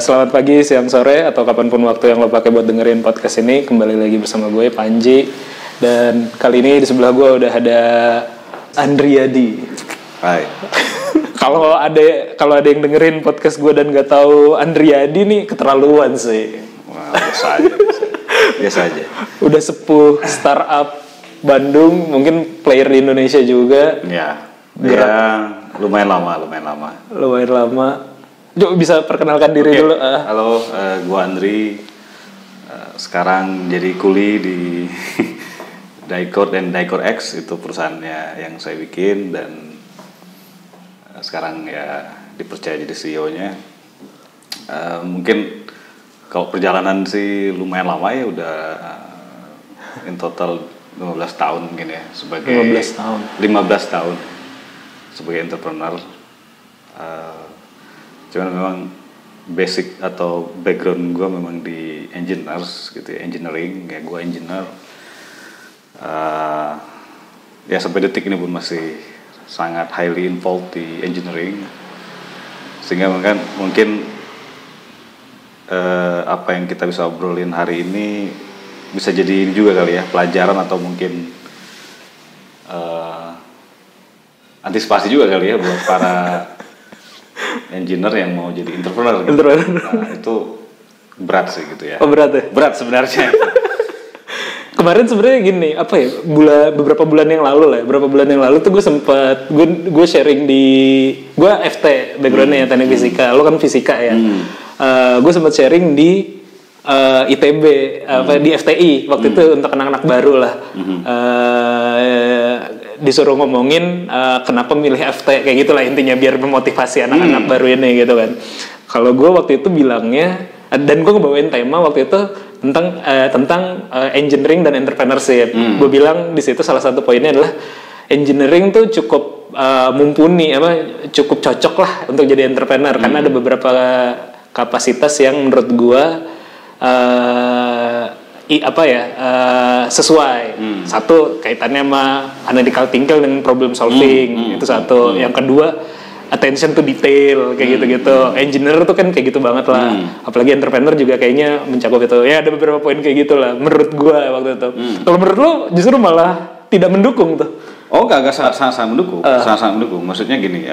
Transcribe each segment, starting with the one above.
Selamat pagi, siang, sore, atau kapanpun waktu yang lo pakai buat dengerin podcast ini. Kembali lagi bersama gue, Panji. Dan kali ini di sebelah gue udah ada Andriadi. Hai. Kalau ada yang dengerin podcast gue dan nggak tahu Andriadi nih, keterlaluan sih. Wah, biasa aja. Udah sepuh startup Bandung, mungkin player di Indonesia juga. Ya, lumayan lama. Coba bisa perkenalkan diri dulu. Halo, gua Andri. Sekarang jadi kuli di Dicor dan Dicor X, itu perusahaannya yang saya bikin, dan sekarang ya dipercaya jadi CEO-nya. Mungkin kalau perjalanan sih lumayan lama ya, udah in total 15 tahun mungkin ya, sebagai 15 tahun sebagai entrepreneur. Cuman memang basic atau background gue memang di engineers gitu ya, engineering, ya gue engineer. Ya sampai detik ini pun masih sangat highly involved di engineering, sehingga mungkin apa yang kita bisa obrolin hari ini bisa jadi ini juga kali ya, pelajaran atau mungkin antisipasi juga kali ya buat para engineer yang mau jadi entrepreneur gitu. Nah, itu berat sih gitu ya. Oh, berat ya? Berat sebenarnya. Kemarin sebenarnya gini, beberapa bulan yang lalu tuh gue sharing di, gue FT backgroundnya ya, teknik fisika, lo kan fisika ya. Gue sempat sharing di ITB, di FTI waktu itu untuk anak-anak baru lah. Disuruh ngomongin kenapa milih FT, kayak gitulah intinya, biar memotivasi anak-anak baru ini gitu kan. Kalau gue waktu itu bilangnya, dan gue ngebawain tema waktu itu tentang engineering dan entrepreneurship. Gue bilang di situ salah satu poinnya adalah engineering tuh cukup mumpuni, cukup cocok lah untuk jadi entrepreneur, karena ada beberapa kapasitas yang menurut gue sesuai. Satu, kaitannya sama analytical thinking dan problem solving, itu satu. Yang kedua, attention to detail, kayak gitu-gitu. Engineer tuh kan kayak gitu banget lah. Apalagi entrepreneur juga kayaknya mencakup itu. Ya ada beberapa poin kayak gitu lah menurut gua waktu itu. Kalau menurut lo justru malah tidak mendukung tuh. Oh, enggak sangat mendukung. Sangat mendukung. Maksudnya gini,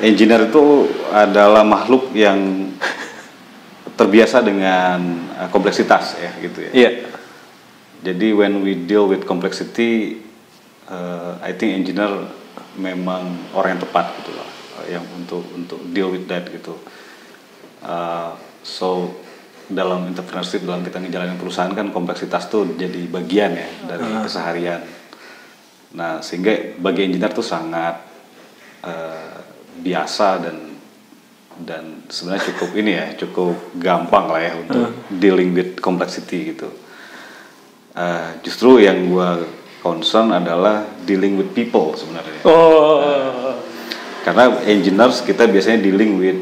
engineer itu adalah makhluk yang terbiasa dengan kompleksitas ya gitu ya. Iya. Jadi when we deal with complexity, I think engineer memang orang yang tepat gitu loh, yang untuk deal with that gitu. So dalam entrepreneurship, dalam kita ngejalanin perusahaan kan kompleksitas tuh jadi bagian ya dari keseharian. Nah, sehingga bagi engineer tuh sangat biasa dan sebenarnya cukup gampang lah ya untuk dealing with complexity gitu. Justru yang gue concern adalah dealing with people sebenarnya. Karena engineers kita biasanya dealing with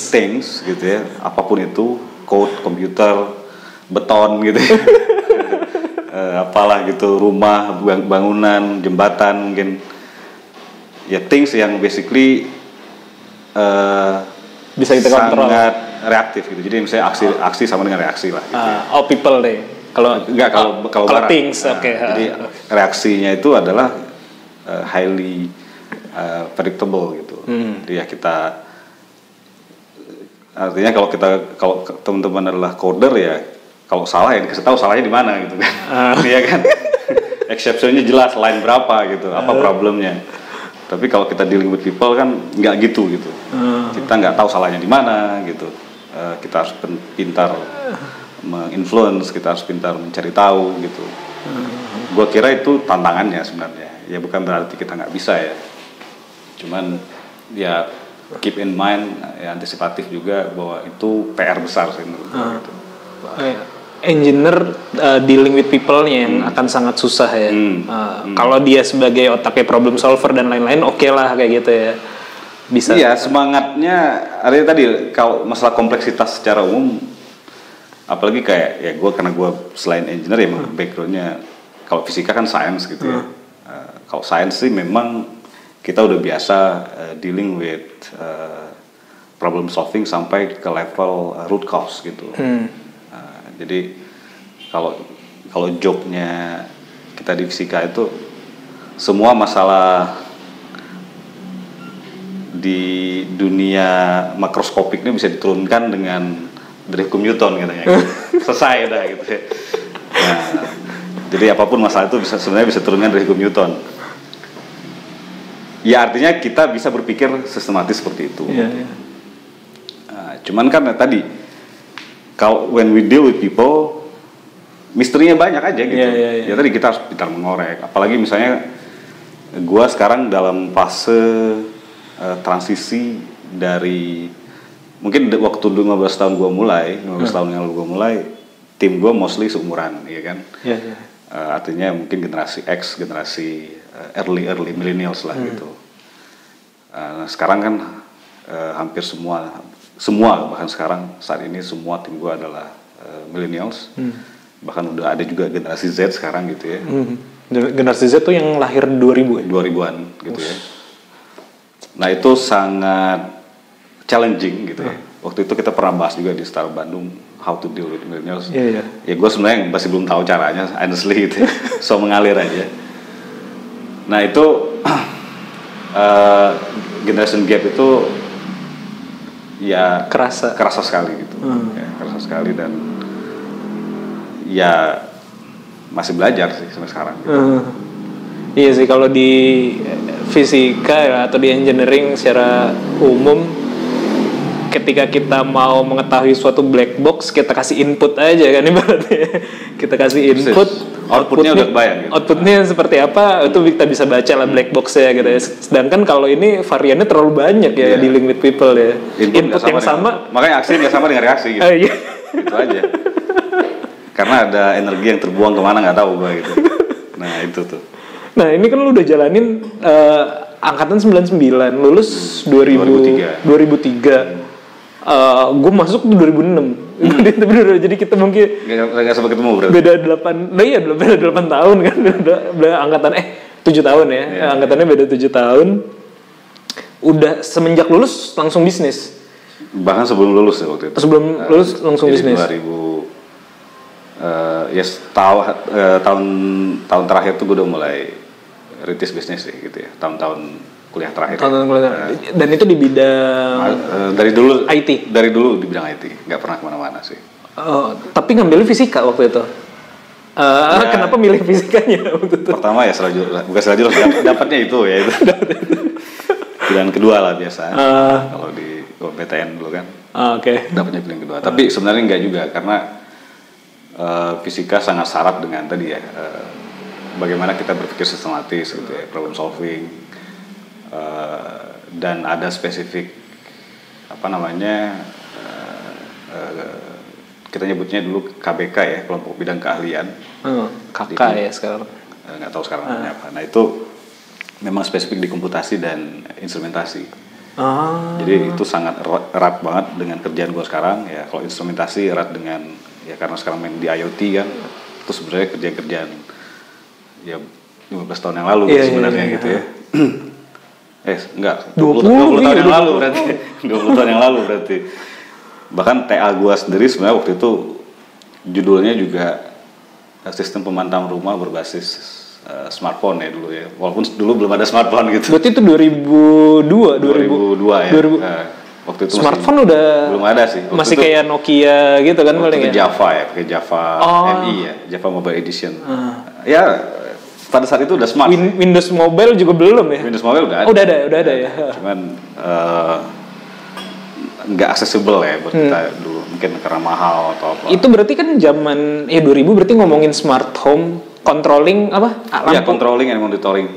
things gitu ya, apapun itu, code, komputer, beton gitu ya. Apalah gitu, rumah, bangunan, jembatan mungkin. Ya things yang basically bisa kita kontrol, sangat reaktif gitu. Jadi misalnya aksi sama dengan reaksi lah gitu ya. People deh. Kalau things, jadi reaksinya itu adalah highly predictable gitu. Jadi ya artinya kalau teman-teman adalah coder ya, kalau salah ya dikasih tahu salahnya di mana gitu kan. Iya kan. Exception-nya jelas, line berapa gitu, apa problemnya. Tapi kalau kita dealing with people kan nggak gitu. Kita nggak tahu salahnya di mana gitu. Kita harus pintar menginfluence, kita harus pintar mencari tahu gitu. Gua kira itu tantangannya sebenarnya. Ya bukan berarti kita nggak bisa ya. Cuman ya keep in mind, ya, antisipatif juga bahwa itu PR besar sih menurut gua gitu. Engineer dealing with people-nya yang akan sangat susah ya. Kalau dia sebagai otaknya problem solver dan lain-lain, oke lah kayak gitu ya. Bisa. Iya, semangatnya artinya tadi kalau masalah kompleksitas secara umum, apalagi kayak ya karena gue selain engineer ya backgroundnya kalau fisika kan science gitu ya. Kalau science sih memang kita udah biasa dealing with problem solving sampai ke level root cause gitu. Jadi kalau joke-nya kita di fisika itu semua masalah di dunia makroskopik ini bisa diturunkan dengan dari hukum Newton katanya. Selesai udah gitu ya. Nah, jadi apapun masalah itu sebenarnya bisa turunkan dari hukum Newton. Ya artinya kita bisa berpikir sistematis seperti itu. Cuman kan tadi kalau when we deal with people misterinya banyak aja gitu. Ya tadi kita harus pintar mengorek. Apalagi misalnya gua sekarang dalam fase transisi dari mungkin waktu 15 tahun gua mulai, 15 tahun yang lalu gua mulai, tim gua mostly seumuran, ya kan? Artinya mungkin generasi X, generasi early millennials lah gitu. Nah, sekarang kan hampir semua bahkan sekarang saat ini semua tim gue adalah millennials, bahkan udah ada juga generasi Z sekarang gitu ya. Generasi Z tuh yang lahir 2000 ya? 2000-an gitu ya. Nah itu sangat challenging gitu ya. Waktu itu kita pernah bahas juga di Star Bandung how to deal with millennials. Ya gue sebenarnya masih belum tahu caranya, honestly gitu ya. So mengalir aja. Nah itu generation gap itu ya kerasa sekali gitu, ya, kerasa sekali dan ya masih belajar sih sampai sekarang. Gitu. Iya sih kalau di fisika ya, atau di engineering secara umum, ketika kita mau mengetahui suatu black box kita kasih input aja kan ibaratnya. Kita kasih input, outputnya udah kebayang gitu. Outputnya seperti apa itu kita bisa baca lah black box- ya gitu ya. Sedangkan kalau ini variannya terlalu banyak ya dealing with people ya. Input yang sama, makanya aksi nggak sama dengan reaksi gitu. Itu aja. Karena ada energi yang terbuang kemana nggak tahu gue gitu. Nah itu tuh. Nah ini kan lu udah jalanin angkatan 99, lulus 2003. Gue masuk tuh 2006. Tapi jadi kita mungkin nggak sampai ketemu berarti. Beda 8 tahun kan. Beda angkatan 7 tahun ya. Angkatannya beda 7 tahun. Udah semenjak lulus langsung bisnis. Bahkan sebelum lulus ya waktu itu. Sebelum lulus langsung bisnis. 2000 tahun terakhir tuh gue udah mulai rintis bisnis sih gitu ya. Tahun-tahun kuliah terakhir. Dan itu di bidang dari dulu IT. Dari dulu di bidang IT, nggak pernah kemana-mana sih. Tapi ngambil fisika waktu itu. Kenapa milih fisikanya waktu itu? Pertama ya bukan selajur, dapatnya itu ya itu. Pilihan kedua lah biasa. Kalau di PTN dulu kan. Dapatnya pilihan kedua. Tapi sebenarnya nggak juga karena fisika sangat syarat dengan tadi ya. Bagaimana kita berpikir sistematis gitu ya, problem solving. Dan ada spesifik kita nyebutnya dulu KBK ya, kelompok bidang keahlian. KK ya sekarang. Nggak tahu sekarang namanya apa. Nah itu memang spesifik di komputasi dan instrumentasi. Jadi itu sangat erat banget dengan kerjaan gue sekarang ya. Kalau instrumentasi erat dengan ya karena sekarang main di IoT kan, itu sebenarnya kerjaan ya 15 tahun yang lalu sebenarnya gitu ya. Enggak, 20 tahun yang lalu berarti. 20 tahun yang lalu berarti. Bahkan TA gua sendiri sebenarnya waktu itu judulnya juga sistem pemantau rumah berbasis smartphone ya dulu ya. Walaupun dulu belum ada smartphone gitu. Berarti itu 2002 ya. 2000. Waktu itu smartphone udah belum ada sih. Masih kayak Nokia gitu kan paling ya. Java ya, pakai Java MI ya, Java Mobile Edition. Ya pada saat itu udah smart. Windows Mobile juga belum ya? Windows Mobile udah ada. Udah ada ya. Cuman nggak accessible ya buat kita dulu, mungkin karena mahal atau apa. Itu berarti kan zaman 2000 berarti ngomongin smart home, controlling apa? Lampu. Ya, controlling and monitoring.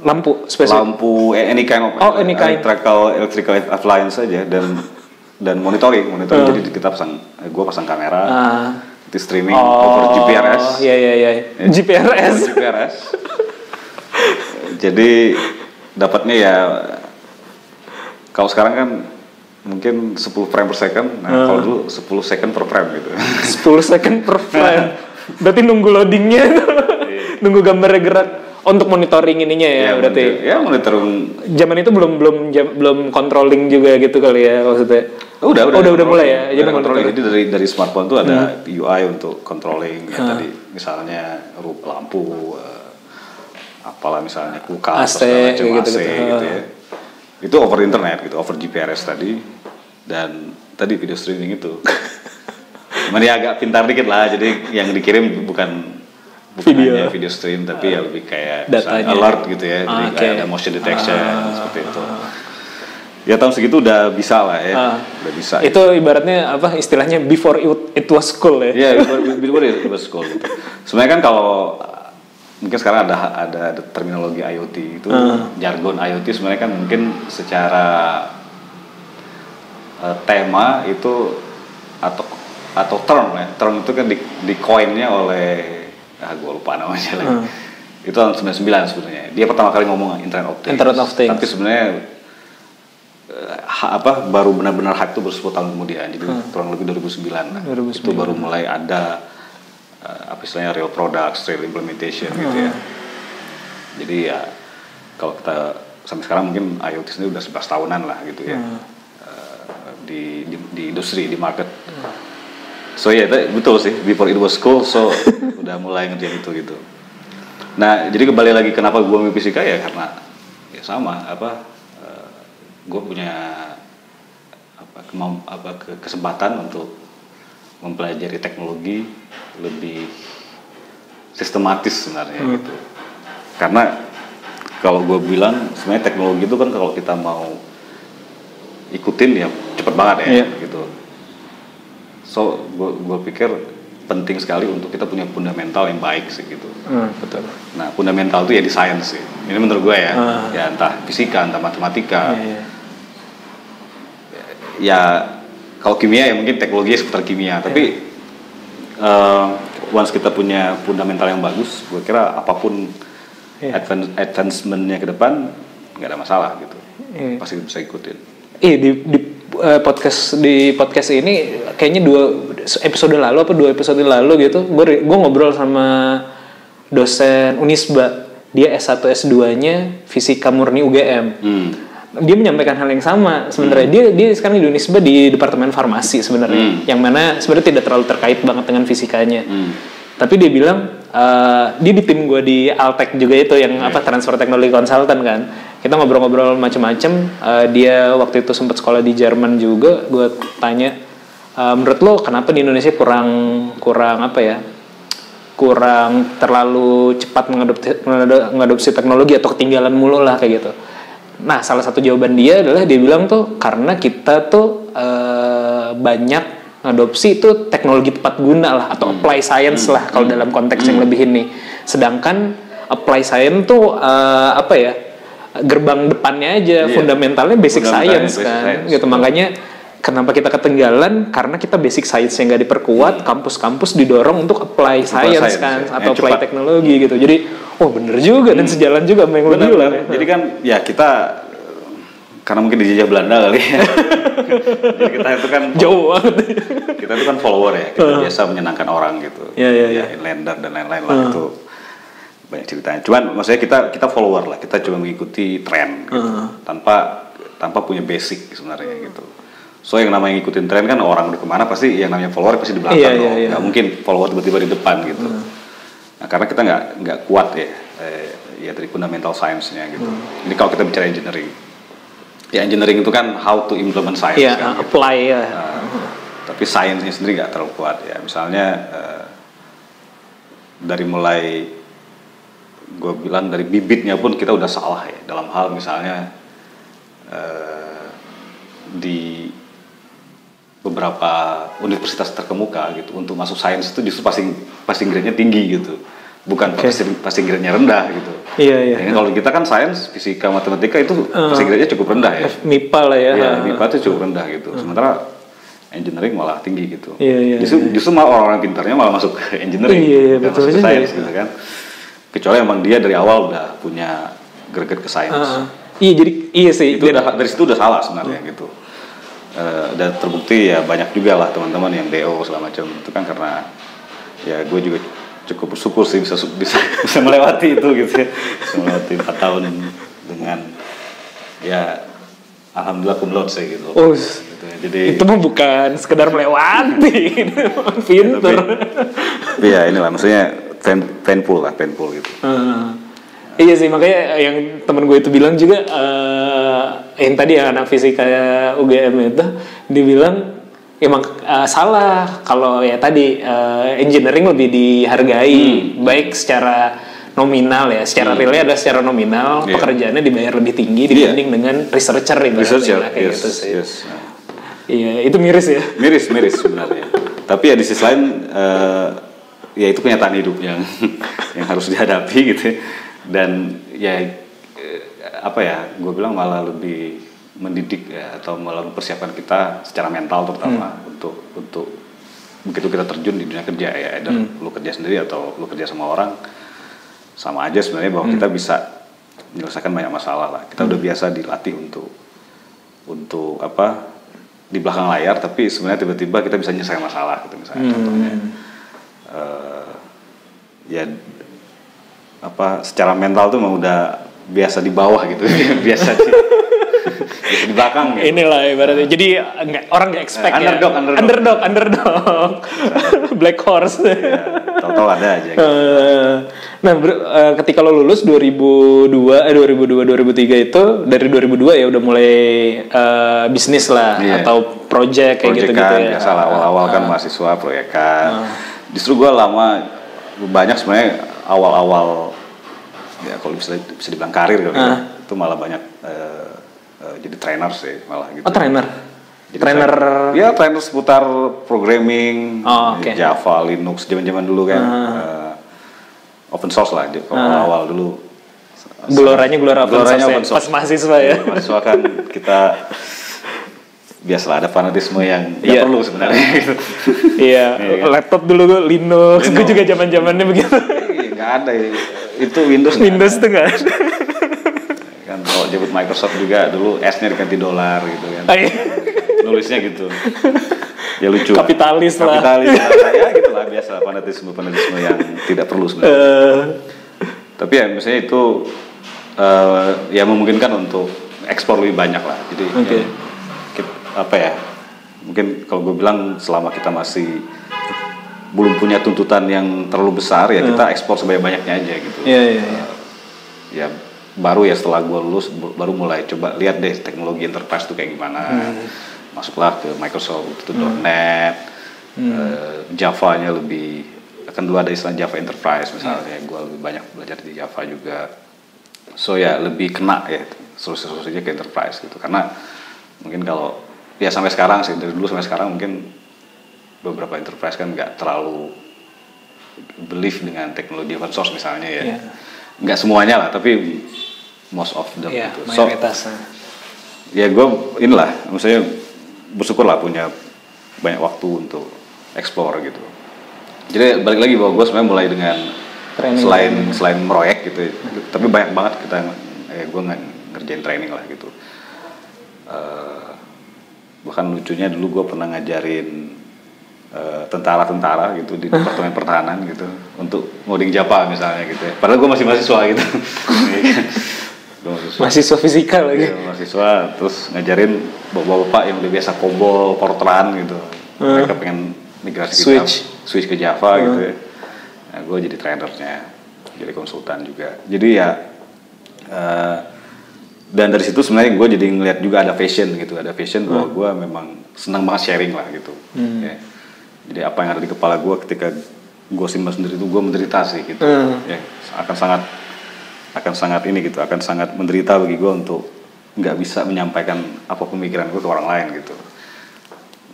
Lampu spesifik. Lampu any kind of electrical appliance saja dan monitoring. Jadi kita gua pasang kamera. Di streaming over GPRS. Iya. GPRS. Jadi dapatnya ya kalau sekarang kan mungkin 10 frame per second. Nah, kalau dulu 10 second per frame gitu. 10 second per frame. Berarti nunggu loadingnya, nunggu gambarnya gerak. untuk monitoring ininya ya berarti. Ya monitoring. Zaman itu belum controlling juga gitu kali ya maksudnya. Udah mulai ya. Jadi controlling. Jadi dari smartphone tuh ada UI untuk controlling ya tadi misalnya lampu apalah misalnya kulkas AC, macam AC gitu ya. Itu over internet gitu, over GPRS tadi dan tadi video streaming itu. Cuman ya agak pintar dikit lah, jadi yang dikirim bukan hanya video stream tapi ya lebih kayak alert gitu ya, jadi kayak ada motion detection seperti itu. Ya tahun segitu udah bisa lah ya, udah bisa. Itu ibaratnya apa istilahnya before it was cool ya? Iya, before it was cool gitu. Sebenarnya kan kalau mungkin sekarang ada terminologi IoT itu jargon IoT sebenarnya kan mungkin secara tema itu atau term ya, term itu kan di coinnya oleh gue lupa namanya lagi. Itu tahun 99 sebenarnya. Dia pertama kali ngomong Internet of Things. Tapi sebenarnya baru benar-benar hype itu baru 10 tahun kemudian. Jadi kurang lebih 2009 lah. Itu baru mulai ada istilahnya real products, real implementation gitu ya. Jadi ya kalau kita sampai sekarang mungkin IoT sendiri udah 11 tahunan lah gitu ya. Di industri, di market. So ya betul sih, before it was cool, so udah mulai ngerjain itu gitu. Nah jadi kembali lagi kenapa gue milih fisika ya karena ya sama gue punya kesempatan untuk mempelajari teknologi lebih sistematis sebenarnya gitu. Karena kalau gue bilang sebenarnya teknologi itu kan kalau kita mau ikutin ya cepet banget ya gitu. So gue pikir penting sekali untuk kita punya fundamental yang baik sih gitu. Betul. Nah fundamental itu ya di science sih. Ini menurut gue ya, ya entah fisika, entah matematika. Ya kalau kimia ya mungkin teknologi seputar kimia. Tapi once kita punya fundamental yang bagus, gue kira apapun advancementnya ke depan nggak ada masalah gitu. Pasti bisa ikutin. Di podcast ini kayaknya 2 episode lalu gitu gue ngobrol sama dosen Unisba, dia S1 S2-nya fisika murni UGM. Dia menyampaikan hal yang sama sebenarnya. Dia sekarang di Unisba di departemen farmasi sebenarnya, yang mana sebenarnya tidak terlalu terkait banget dengan fisikanya. Tapi dia bilang dia di tim gue di Altech juga itu yang transfer teknologi konsultan kan. Kita ngobrol-ngobrol macam-macam. Dia waktu itu sempat sekolah di Jerman juga. Gue tanya, menurut lo kenapa di Indonesia kurang terlalu cepat mengadopsi teknologi atau ketinggalan mulu lah kayak gitu. Nah, salah satu jawaban dia adalah dia bilang tuh karena kita tuh banyak ngadopsi itu teknologi tepat guna lah atau apply science lah kalau dalam konteks yang lebih ini. Sedangkan apply science tuh gerbang depannya aja, fundamentalnya basic science kan. Gitu. Makanya kenapa kita ketinggalan karena kita basic science-nya nggak diperkuat, kampus-kampus didorong untuk apply science kan atau apply teknologi gitu. Jadi bener juga dan sejalan juga sama yang lo bilang. Jadi kan ya kita karena mungkin dijajah Belanda kali ya. Jadi kita itu kan jauh banget. Kita itu kan follower ya, kita biasa menyenangkan orang gitu. Ya inlander dan lain-lain lah itu banyak ceritanya. Cuman maksudnya kita follower lah, kita cuma mengikuti tren gitu. Tanpa punya basic sebenarnya gitu. So yang namanya ngikutin tren kan orang udah kemana pasti yang namanya follower pasti di belakang dong. Nggak mungkin follower tiba-tiba di depan gitu. Nah karena kita nggak kuat ya dari fundamental science-nya gitu. Ini kalau kita bicara engineering. Ya engineering itu kan how to implement science kan. Apply gitu. Tapi science-nya sendiri nggak terlalu kuat ya. Misalnya dari mulai gue bilang dari bibitnya pun kita udah salah ya dalam hal misalnya di beberapa universitas terkemuka gitu untuk masuk sains itu justru passing grade-nya tinggi gitu, bukan passing grade-nya rendah gitu. Iya. Kalau kita kan sains, fisika, matematika itu passing grade-nya cukup rendah ya. MIPA lah ya. Iya, MIPA itu cukup rendah gitu. Sementara engineering malah tinggi gitu. Iya. Justru malah orang-orang pintarnya malah masuk ke engineering, betul masuk ke sains gitu kan. Kecuali emang dia dari awal udah punya greget ke sains. Iya sih. Itu dari situ udah salah sebenarnya gitu. Dan terbukti ya banyak juga lah teman-teman yang DO segala macam itu kan karena ya gue juga cukup bersyukur sih bisa melewati itu gitu ya. Bisa melewati 4 tahun dengan ya alhamdulillah cum laude sih gitu. Gitu ya. Jadi itu mah bukan sekedar melewati, pinter. Tapi ya inilah maksudnya painful gitu. Iya sih, makanya yang temen gue itu bilang juga yang tadi yang anak fisika UGM itu dibilang emang salah kalau ya tadi engineering lebih dihargai baik secara nominal ya, secara realnya ada secara nominal pekerjaannya dibayar lebih tinggi dibanding dengan researcher kayak gitu sih. Iya, itu miris ya. Miris sebenarnya. Tapi ya di sisi lain ya itu kenyataan hidup yang harus dihadapi gitu. Dan ya apa ya, gue bilang malah lebih mendidik ya, atau malah mempersiapkan kita secara mental terutama untuk begitu kita terjun di dunia kerja ya, lu kerja sendiri atau lu kerja sama orang, sama aja sebenarnya bahwa kita bisa menyelesaikan banyak masalah lah. Kita udah biasa dilatih untuk apa di belakang layar, tapi sebenarnya tiba-tiba kita bisa menyelesaikan masalah gitu misalnya contohnya. Ya apa secara mental tuh memang udah biasa di bawah gitu, biasa di belakang gitu. Inilah ibaratnya. Jadi orang nggak expect underdog. Black horse. Ya, tahu-tahu ada aja gitu. Nah, ketika lo lulus 2003 itu, dari 2002 ya udah mulai bisnis lah atau project kayak gitu-gitu ya. Biasa lah, awal-awal kan mahasiswa proyekan. Justru gue banyak sebenarnya awal-awal ya kalau bisa dibilang karir gitu, itu malah banyak jadi trainer sih malah gitu. Oh, trainer. Jadi trainer seputar programming, Java, Linux zaman-zaman dulu kan. Open source lah kalau awal dulu. Geloranya open source. Pas mahasiswa ya. Mahasiswa kan kita biasalah ada fanatisme yang nggak perlu sebenarnya. Iya, laptop dulu Linux. Gue juga zaman-zamannya begitu. Nggak ada itu Windows tuh nggak ada. Kan kalau nyebut Microsoft juga dulu S-nya diganti $, gitu kan. Nulisnya gitu. Ya lucu. Kapitalis lah. Ya gitulah biasa fanatisme yang tidak perlu sebenarnya. Tapi ya misalnya itu ya memungkinkan untuk ekspor lebih banyak lah. Jadi apa ya? Mungkin kalau gue bilang selama kita masih belum punya tuntutan yang terlalu besar ya kita ekspor sebanyak-banyaknya aja gitu. Ya baru ya setelah gue lulus baru mulai coba lihat deh teknologi enterprise itu kayak gimana. Masuklah ke Microsoft itu .NET, Java-nya lebih akan dulu ada istilah Java Enterprise misalnya. Gue lebih banyak belajar di Java juga. So ya lebih kena ya solusi-solusinya ke enterprise gitu. Karena mungkin kalau ya sampai sekarang sih dari dulu sampai sekarang mungkin beberapa enterprise kan nggak terlalu believe dengan teknologi open source misalnya ya. Nggak semuanya lah, tapi most of them gitu. Mayoritasnya. Ya gue inilah, maksudnya bersyukur lah punya banyak waktu untuk explore gitu. Jadi balik lagi bahwa gue sebenarnya mulai dengan selain proyek gitu, tapi banyak banget gue ngerjain training lah gitu. Bahkan lucunya dulu gue pernah ngajarin tentara-tentara gitu di Departemen Pertahanan gitu untuk ngoding Java misalnya gitu ya. Padahal gue masih mahasiswa gitu. Mahasiswa fisika lagi. Ya, mahasiswa terus ngajarin bapak-bapak yang udah biasa COBOL, Fortran gitu. Mereka pengen migrasi switch ke Java gitu ya. Nah, gue jadi trainernya, jadi konsultan juga. Jadi ya dan dari situ sebenarnya gue jadi ngeliat juga ada passion bahwa gue memang senang banget sharing lah gitu. Ya. Jadi apa yang ada di kepala gue ketika gue simpan sendiri itu gue menderita sih gitu. Ya, akan sangat menderita bagi gue untuk nggak bisa menyampaikan apa pemikiran gue ke orang lain gitu.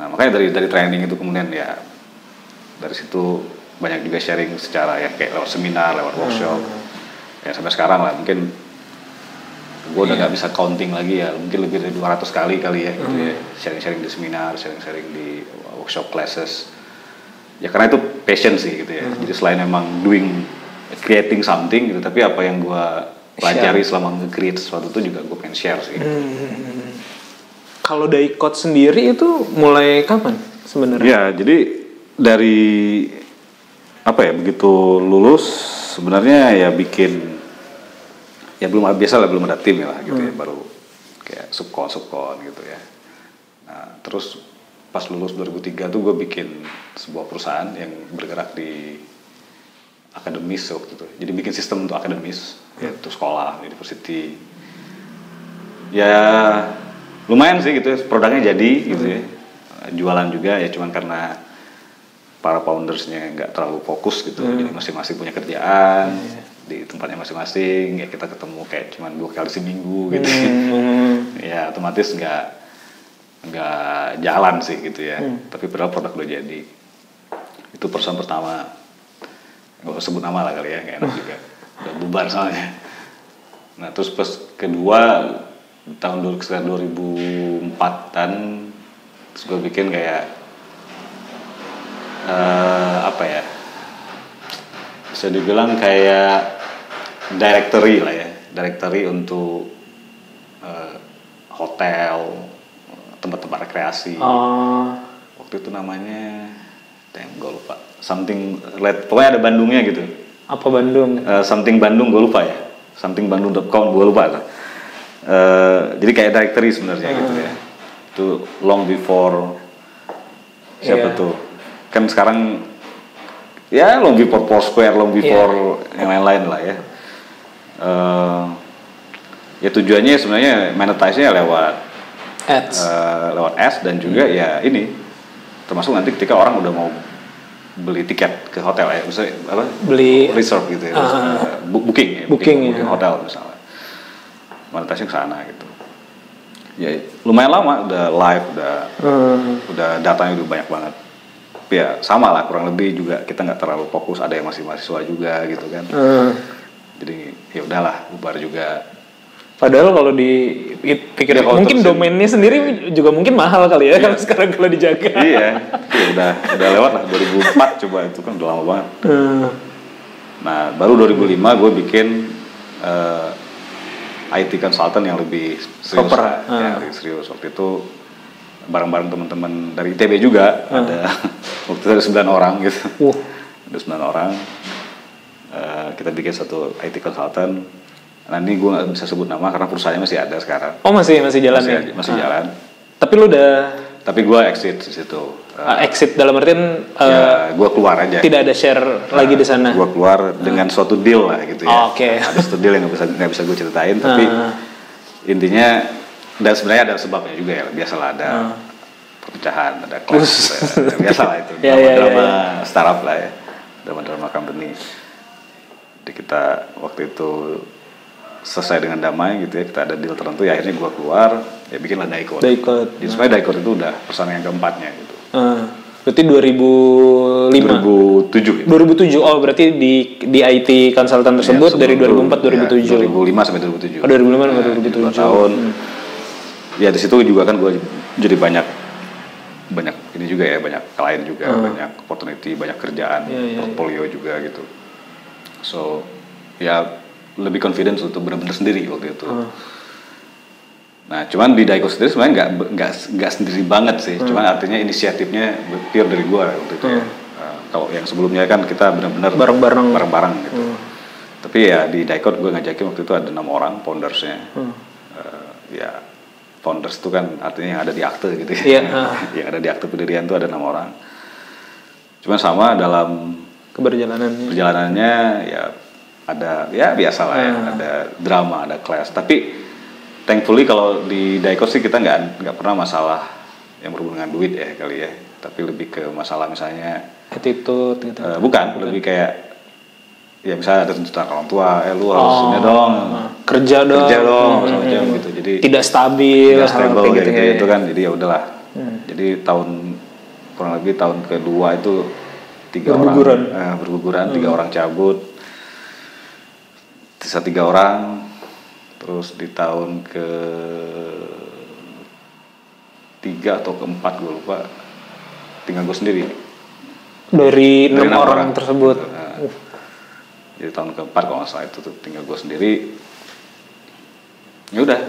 Nah makanya dari training itu kemudian ya dari situ banyak juga sharing secara ya kayak lewat seminar, lewat workshop. Ya sampai sekarang lah mungkin gue udah nggak bisa counting lagi ya, mungkin lebih dari 200 kali ya gitu ya, sharing di seminar, sharing di workshop classes. Ya karena itu passion sih gitu ya. Jadi selain emang creating something gitu, tapi apa yang gue pelajari selama nge-create sesuatu itu juga gue pengen share sih. Kalau dari Code sendiri itu mulai kapan sebenarnya? Ya jadi dari apa ya, begitu lulus sebenarnya ya bikin ya belum ada tim ya lah gitu ya, baru kayak subkon gitu ya. Nah, terus pas lulus 2003 tuh gue bikin sebuah perusahaan yang bergerak di akademis waktu itu. Jadi bikin sistem untuk akademis, yaitu sekolah, university. Ya lumayan sih gitu, produknya jadi gitu ya. Jualan juga ya, cuman karena para foundersnya nggak terlalu fokus gitu, jadi masing-masing punya kerjaan di tempatnya masing-masing. Ya kita ketemu kayak cuman 2 kali seminggu gitu. Ya otomatis nggak jalan sih gitu ya. Tapi padahal produk udah jadi. Itu perusahaan pertama, nggak usah sebut nama lah kali ya, nggak enak juga, udah bubar soalnya. Nah terus pas kedua tahun 2004-an, terus gue bikin kayak apa ya, bisa dibilang kayak directory lah ya, directory untuk hotel, tempat-tempat rekreasi. Waktu itu namanya, gue lupa, something, pokoknya ada Bandungnya gitu. Apa Bandung? Something Bandung, gue lupa ya, somethingbandung.com, gue lupa. Jadi kayak directory sebenarnya gitu ya. Itu long before siapa tuh? Kan sekarang ya long before Foursquare, long before yang lain-lain lah ya. Ya tujuannya sebenarnya monetize-nya lewat ads dan juga ya ini, termasuk nanti ketika orang udah mau beli tiket ke hotel ya, misalnya apa? Beli reserve gitu ya, booking hotel misalnya. Monetize-nya ke sana gitu. Ya lumayan lama udah live, udah datanya udah banyak banget. Ya sama lah kurang lebih juga, kita nggak terlalu fokus, ada yang masih mahasiswa juga gitu kan. Jadi ya udahlah bubar juga. Padahal kalau dipikir ya, mungkin domainnya sendiri juga mungkin mahal kali ya, kalau sekarang kalau dijaga. Iya, udah lewat lah 2004, coba itu kan udah lama banget. Nah baru 2005 gue bikin IT consultant yang lebih serius, lebih serius. Waktu itu bareng-bareng teman-teman dari ITB juga, ada waktu itu ada 9 orang gitu. Ada 9 orang. Kita bikin satu IT consultant. Nah ini gue nggak bisa sebut nama karena perusahaannya masih ada sekarang. Oh masih jalan ya? Masih jalan. Tapi lu udah? Tapi gue exit di situ. Exit dalam artian? Ya gue keluar aja. Tidak ada share lagi di sana? Gue keluar dengan suatu deal lah gitu ya. Ada suatu deal yang nggak bisa gue ceritain, tapi intinya, dan sebenarnya ada sebabnya juga ya, biasalah ada perpecahan, ada clash, biasalah itu drama startup lah ya, drama company. Jadi kita waktu itu selesai dengan damai gitu ya, kita ada deal tertentu ya, akhirnya gue keluar, ya bikinlah Daikot. Jadi sebenarnya Daikot itu udah perusahaan yang keempatnya gitu. Berarti 2007. Oh berarti di IT konsultan tersebut ya, dari 2004 2007. 2005 sampai 2007. Oh 2005 sampai 2007. 2 tahun. Ya di situ juga kan gue jadi banyak ini juga ya, banyak klien juga, banyak opportunity, banyak kerjaan, portfolio juga gitu. So ya lebih confidence untuk benar-benar sendiri waktu itu. Nah, cuman di Daikot sendiri sebenarnya nggak sendiri banget sih. Cuman artinya inisiatifnya pure dari gue waktu itu. Kalau yang sebelumnya kan kita benar-benar bareng-bareng gitu. Tapi ya di Daikot gue ngajakin waktu itu ada 6 orang foundersnya. Ya founders itu kan artinya yang ada di akte gitu ya. Yang ada di akte pendirian itu ada 6 orang. Cuman sama dalam perjalanannya ya ada ya biasalah ya, ada drama, ada clash. Tapi thankfully kalau di Daikot sih kita nggak pernah masalah yang berhubungan dengan duit ya kali ya. Tapi lebih ke masalah misalnya attitude gitu. Bukan, lebih kayak ya misalnya ada tuntutan orang tua, lu harus ini dong, kerja dong, macam gitu. Jadi tidak stabil gitu kan. Jadi ya udahlah. Jadi kurang lebih tahun kedua itu 3 orang berguguran, 3 orang cabut, sisa 3 orang. Terus di tahun ke-3 atau ke-4 gue lupa, tinggal gue sendiri. Dari 6 orang tersebut. Jadi tahun ke-4 kalau nggak salah itu tuh tinggal gue sendiri. Ya udah.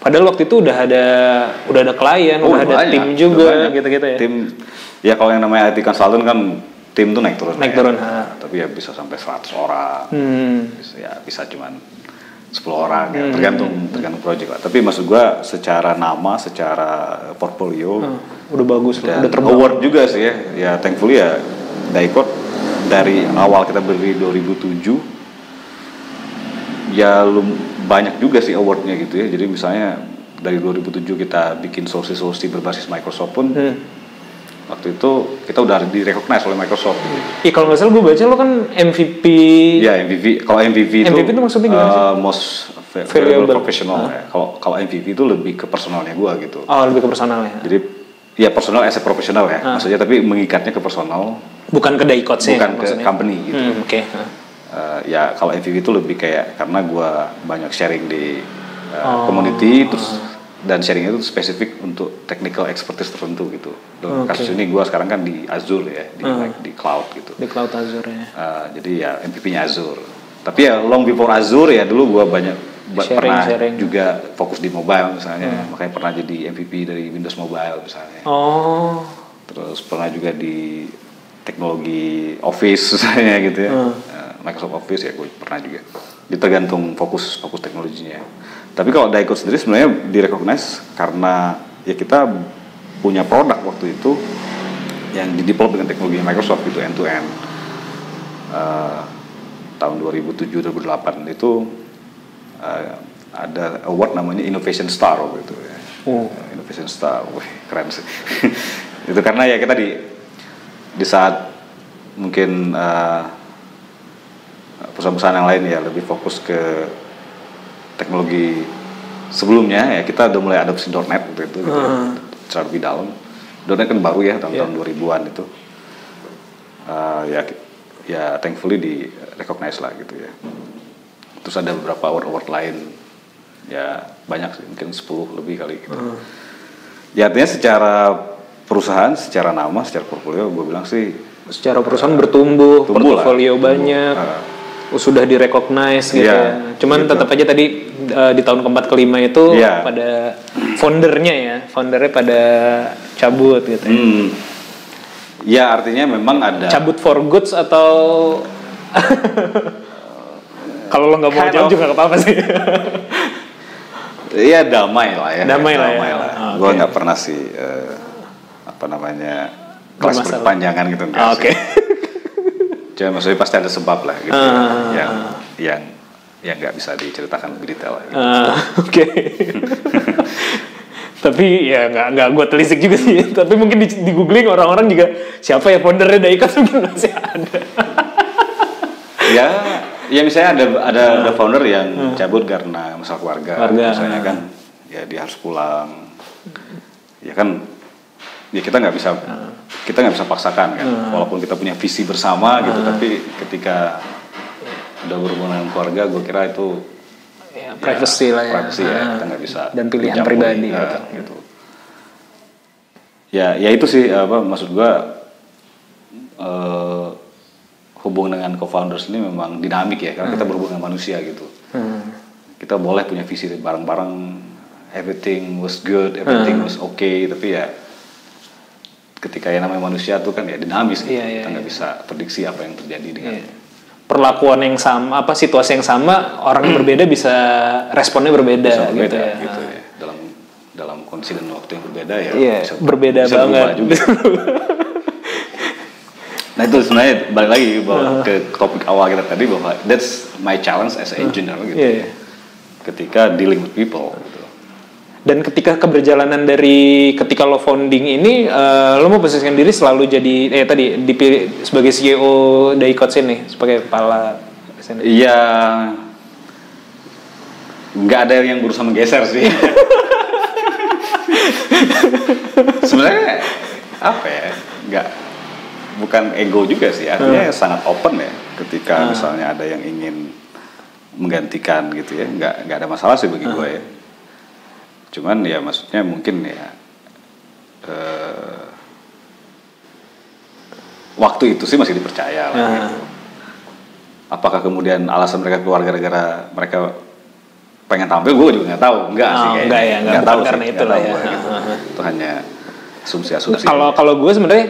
Padahal waktu itu udah ada klien, udah ada tim juga gitu-gitu ya. Tim, ya kalau yang namanya IT consultant kan tim tuh naik turun. Tapi ya bisa sampai 100 orang. Bisa cuman 10 orang ya, tergantung project lah. Tapi maksud gua secara nama, secara portfolio udah bagus lah, udah terbang. Award juga sih ya. Ya thankfully ya Daikot dari awal kita berdiri 2007 ya banyak juga sih awardnya gitu ya. Jadi misalnya dari 2007 kita bikin solusi-solusi berbasis Microsoft pun waktu itu kita udah di-recognize oleh Microsoft. Iya kalau nggak salah gue baca lo kan MVP. Ya MVP. Kalau MVP itu maksudnya gimana sih? Most valuable professional ya. Kalau MVP itu lebih ke personalnya gue gitu. Oh lebih ke personalnya. Jadi ya personal as a professional ya. Maksudnya tapi mengikatnya ke personal. Bukan ke Daikot-nya. Bukan ke company gitu. Oke. Ya kalau MVP itu lebih kayak karena gue banyak sharing di community terus. Dan sharing itu spesifik untuk technical expertise tertentu gitu. Kasus ini gue sekarang kan di Azure ya, di cloud gitu. Di cloud Azure ya. Jadi ya MVP-nya Azure. Tapi ya long before Azure ya dulu gue pernah juga fokus di mobile misalnya, makanya pernah jadi MVP dari Windows Mobile misalnya. Terus pernah juga di teknologi Office misalnya gitu ya, Microsoft Office ya gue pernah juga. Jadi tergantung fokus teknologinya. Tapi kalau Daikot sendiri sebenarnya direcognize karena ya kita punya produk waktu itu yang di-develop dengan teknologi Microsoft gitu end to end. Tahun 2007-2008 itu ada award namanya Innovation Star gitu ya. Innovation Star, wih keren sih. Itu karena ya kita di saat mungkin perusahaan-perusahaan yang lain ya lebih fokus ke teknologi sebelumnya ya kita udah mulai adopsi .NET gitu secara lebih dalam. .NET kan baru ya tahun 2000-an itu. Ya thankfully di recognize lah gitu ya. Terus ada beberapa award lain ya banyak sih mungkin 10 lebih kali gitu. Ya artinya secara perusahaan, secara nama, secara portfolio gue bilang sih secara perusahaan bertumbuh portfolio banyak. Sudah direcognize gitu ya. Cuman gitu. Tetap aja tadi di tahun keempat kelima itu pada foundernya pada cabut gitu ya. Ya artinya memang ada cabut for goods atau kalau lo nggak mau jawab juga nggak apa-apa sih. Iya damai lah ya. Damai lah. Gue nggak pernah sih kelas berkepanjangan gitu enggak sih. Cuma maksudnya pasti ada sebab lah gitu yang nggak bisa diceritakan lebih detail lah. Gitu. Oke. Tapi ya nggak gue telisik juga sih. Tapi mungkin di googling orang-orang juga siapa ya foundernya Daikot mungkin masih ada. ya misalnya ada founder yang cabut karena masalah keluarga. Misalnya kan ya dia harus pulang. Ya kan ya kita nggak bisa paksakan kan walaupun kita punya visi bersama gitu tapi ketika udah berhubungan dengan keluarga gue kira itu privacy lah ya kita nggak bisa dan pilihan pribadi gitu. Ya itu sih maksud gue hubungan dengan co-founders ini memang dinamik ya karena kita berhubungan dengan manusia gitu. Kita boleh punya visi bareng-bareng, everything was good, everything was okay, tapi ya ketika yang namanya manusia tuh kan ya dinamis gitu. Kita nggak bisa prediksi apa yang terjadi dengan perlakuan yang sama, situasi yang sama, orang yang berbeda bisa responnya berbeda gitu ya. Dalam kondisi dan waktu yang berbeda ya. Bisa berbeda banget. Juga. Nah itu sebenarnya balik lagi ke topik awal kita tadi bahwa that's my challenge as an engineer gitu. Ketika dealing with people gitu. Dan ketika keberjalanan dari ketika lo founding ini, lo mau posisikan diri selalu jadi tadi dipilih sebagai CEO Daikot sini sebagai kepala. Iya, nggak ada yang berusaha menggeser sih. Sebenarnya apa ya? Bukan ego juga sih, artinya sangat open ya. Ketika misalnya ada yang ingin menggantikan gitu ya, nggak ada masalah sih bagi gue ya. Cuman ya maksudnya mungkin ya waktu itu sih masih dipercaya lah gitu. Apakah kemudian alasan mereka keluar gara-gara mereka pengen tampil, gue juga nggak tahu. Enggak sih kayaknya. Nggak tahu karena itu lah ya. Gitu. Itu hanya asumsi-asumsi. Kalau gue sebenarnya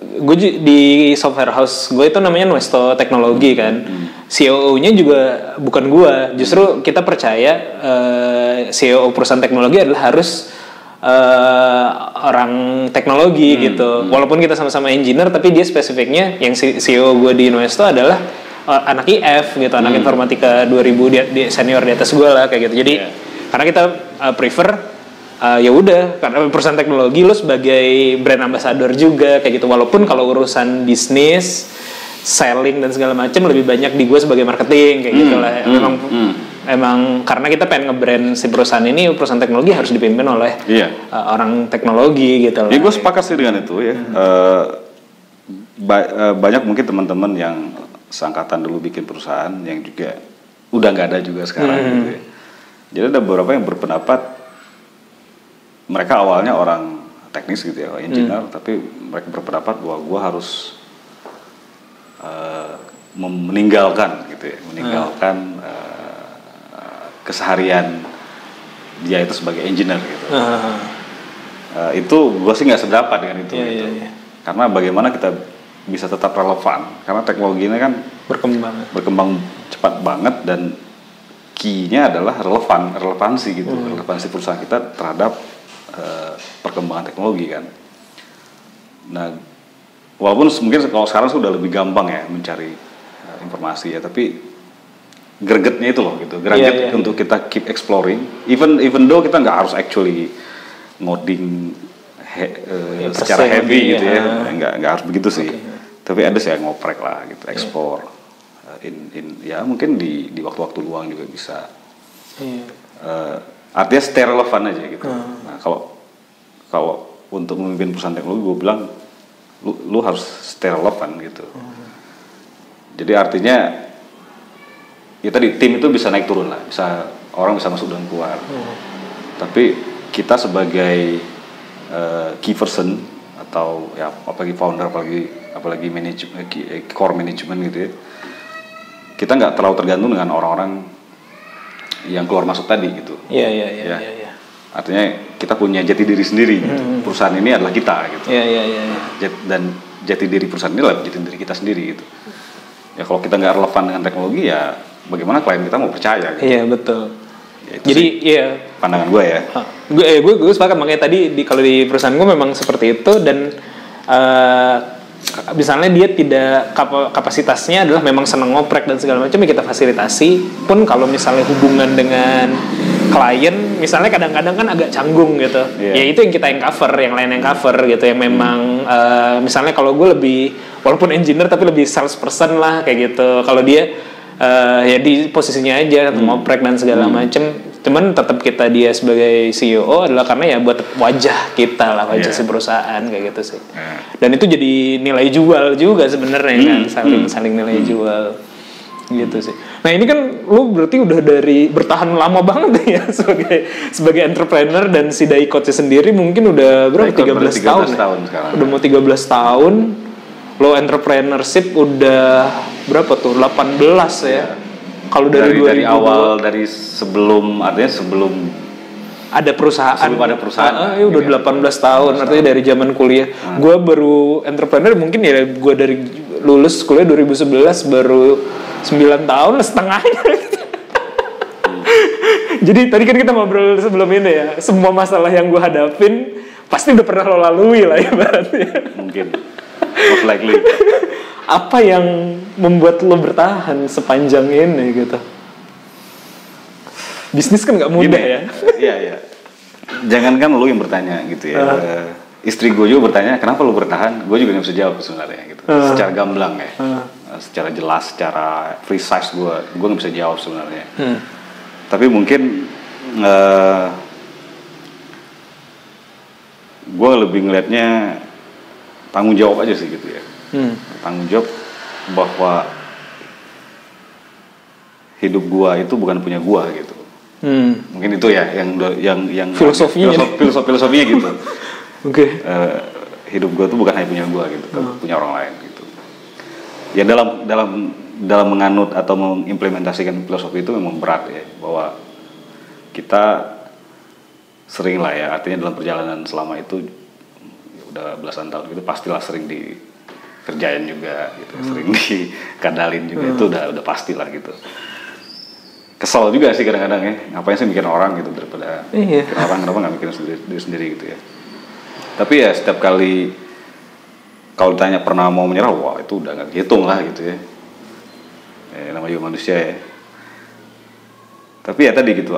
gue di software house gue itu namanya Nuesto Teknologi kan. COO-nya juga bukan gue. Justru kita percaya COO perusahaan teknologi adalah harus orang teknologi gitu. Walaupun kita sama-sama engineer, tapi dia spesifiknya yang CEO gue di Nuesto adalah anak IF gitu, anak informatika 2000 di senior di atas gue lah kayak gitu. Jadi karena kita prefer ya udah, karena perusahaan teknologi lo sebagai brand ambassador juga kayak gitu. Walaupun kalau urusan bisnis, selling dan segala macam lebih banyak di gue sebagai marketing kayak gitu lah. Emang karena kita pengen nge-brand si perusahaan ini, perusahaan teknologi harus dipimpin oleh orang teknologi gitu lah. Ya gue sepakat sih dengan itu ya. Banyak mungkin teman-teman yang seangkatan dulu bikin perusahaan yang juga udah nggak ada juga sekarang gitu ya. Jadi ada beberapa yang berpendapat mereka awalnya orang teknis gitu ya, engineer, tapi mereka berpendapat bahwa gue harus meninggalkan gitu ya, keseharian dia itu sebagai engineer gitu. Itu gue sih nggak sedapat dengan itu. Karena bagaimana kita bisa tetap relevan, karena teknologi ini kan berkembang cepat banget dan key-nya adalah relevansi gitu, relevansi perusahaan kita terhadap perkembangan teknologi kan. Nah, walaupun mungkin kalau sekarang sudah lebih gampang ya mencari informasi ya, tapi gregetnya itu loh gitu, greget untuk kita keep exploring, even though kita nggak harus actually ngoding secara heavy gitu ya, nggak harus begitu sih. Tapi ada sih yang ngoprek lah gitu, explore ya mungkin di waktu-waktu luang juga bisa. Artinya stay relevan aja gitu. Nah kalau untuk memimpin perusahaan teknologi gue bilang lu harus stay relevan gitu. Jadi artinya ya tadi tim itu bisa naik turun lah, bisa orang bisa masuk dan keluar. Tapi kita sebagai key person atau ya apalagi founder apalagi manajemen, core management gitu ya, kita nggak terlalu tergantung dengan orang-orang yang keluar masuk tadi gitu. Iya. Artinya kita punya jati diri sendiri. Perusahaan ini adalah kita gitu. Dan jati diri perusahaan ini adalah jati diri kita sendiri gitu. Ya kalau kita nggak relevan dengan teknologi ya bagaimana klien kita mau percaya gitu. Iya betul. Ya, jadi pandangan gue ya. Gue sepakat, makanya tadi kalau di perusahaan gue memang seperti itu. Dan misalnya dia tidak kapasitasnya adalah memang senang ngoprek dan segala macam, ya kita fasilitasi. Pun kalau misalnya hubungan dengan klien misalnya kadang-kadang kan agak canggung gitu, ya itu yang kita cover, yang lain yang cover gitu, yang memang misalnya kalau gue lebih, walaupun engineer tapi lebih salesperson lah kayak gitu. Kalau dia ya di posisinya aja ngoprek dan segala macam. Cuman tetap kita dia sebagai CEO adalah karena ya buat wajah kita lah, wajah si perusahaan kayak gitu sih. Dan itu jadi nilai jual juga sebenarnya kan, saling nilai jual gitu sih. Nah ini kan lu berarti udah dari bertahan lama banget ya sebagai entrepreneur, dan si Dai Coach sendiri mungkin udah berapa? 13 tahun sekarang. Udah mau 13 tahun. Lo entrepreneurship udah berapa tuh? 18 ya. Kalau dari awal, dari sebelum ada perusahaan. Ya udah 18 tahun, artinya dari zaman kuliah. Gue baru entrepreneur mungkin ya, gue dari lulus kuliah 2011 baru 9 tahun setengahnya. Jadi tadi kan kita ngobrol sebelum ini ya, semua masalah yang gue hadapin pasti udah pernah lo lalui lah ya berarti. Mungkin, most likely. Apa yang membuat lo bertahan sepanjang ini gitu? Bisnis kan nggak mudah ya. Iya. Jangankan lo yang bertanya gitu ya. Istri gue juga bertanya, kenapa lo bertahan? Gue juga nggak bisa jawab sebenarnya gitu. Secara gamblang ya. Secara jelas, secara precise gue nggak bisa jawab sebenarnya. Tapi mungkin gue lebih ngelihatnya tanggung jawab aja sih gitu ya. Tanggung jawab bahwa hidup gua itu bukan punya gua gitu. Mungkin itu ya yang filosofinya gitu. Oke. Hidup gua itu bukan hanya punya gua gitu, punya orang lain gitu. Ya dalam menganut atau mengimplementasikan filosofi itu memang berat ya, bahwa kita sering lah ya, artinya dalam perjalanan selama itu ya udah belasan tahun gitu pastilah sering kerjaan juga gitu, sering dikadalin juga, itu udah pasti lah gitu. Kesel juga sih kadang-kadang ya, ngapain sih mikirin orang gitu daripada mikirin orang, kenapa nggak mikirin diri sendiri gitu ya. Tapi ya setiap kali kalau ditanya pernah mau menyerah, wah itu udah nggak dihitung lah gitu ya. Namanya juga manusia ya. Tapi ya tadi gitu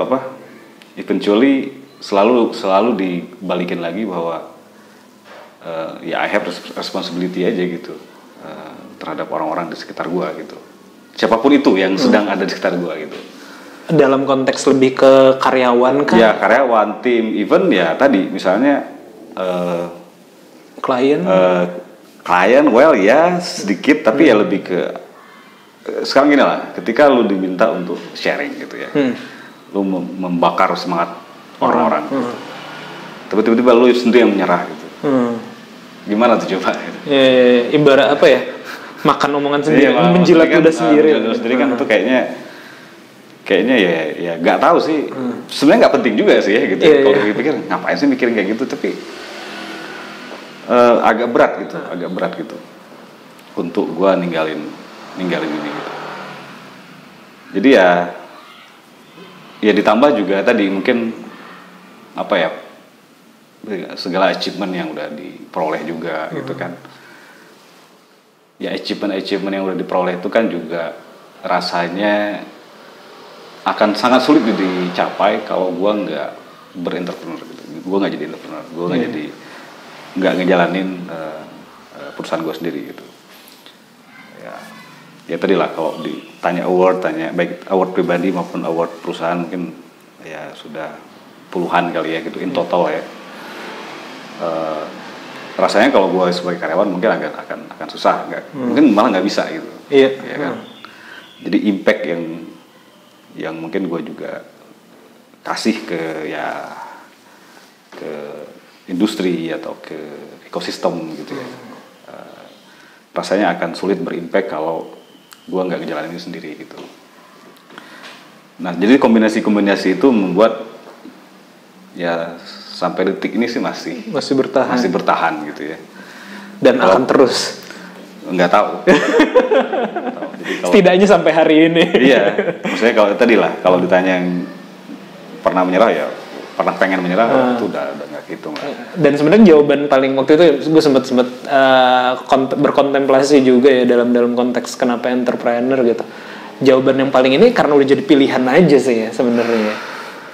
eventually selalu dibalikin lagi bahwa ya I have responsibility aja gitu terhadap orang-orang di sekitar gua gitu. Siapapun itu yang sedang ada di sekitar gua gitu. Dalam konteks lebih ke karyawan kan? Ya karyawan, tim, even ya tadi misalnya klien, well ya sedikit, tapi ya lebih ke sekarang gini lah, ketika lu diminta untuk sharing gitu ya, lu membakar semangat orang-orang gitu. Tapi tiba-tiba lu sendiri yang menyerah gitu. Gimana tuh coba? Ya, ibarat apa ya? Makan omongan sendiri, menjilat ludah sendiri. Menjilat sendiri kan itu kayaknya ya nggak tahu sih. Sebenarnya nggak penting juga sih ya gitu. Kalau dipikir ngapain sih mikirin kayak gitu, tapi agak berat gitu untuk gua ninggalin ini gitu. Jadi ya ditambah juga tadi mungkin segala achievement yang udah diperoleh juga gitu kan. Ya achievement yang udah diperoleh itu kan juga rasanya akan sangat sulit dicapai kalau gua nggak berentrepreneur gitu. Gua nggak jadi entrepreneur, gua nggak ngejalanin perusahaan gua sendiri gitu. Ya tadi lah kalau ditanya baik award pribadi maupun award perusahaan mungkin ya sudah puluhan kali ya gitu in total ya. Rasanya kalau gue sebagai karyawan mungkin akan susah, mungkin malah nggak bisa gitu. Iya. Ya kan? Jadi impact yang mungkin gue juga kasih ke industri atau ke ekosistem gitu ya. Rasanya akan sulit berimpact kalau gue nggak ngejalanin ini sendiri gitu. Nah jadi kombinasi itu membuat ya sampai detik ini sih masih bertahan gitu ya. Dan akan terus. Nggak tahu. Jadi setidaknya sampai hari ini. Iya, maksudnya kalau tadi lah kalau ditanya yang pernah menyerah ya pernah pengen menyerah itu udah nggak hitung lah. Dan sebenarnya jawaban paling waktu itu gue sempat berkontemplasi juga ya dalam konteks kenapa entrepreneur gitu. Jawaban yang paling ini karena udah jadi pilihan aja sih ya sebenarnya.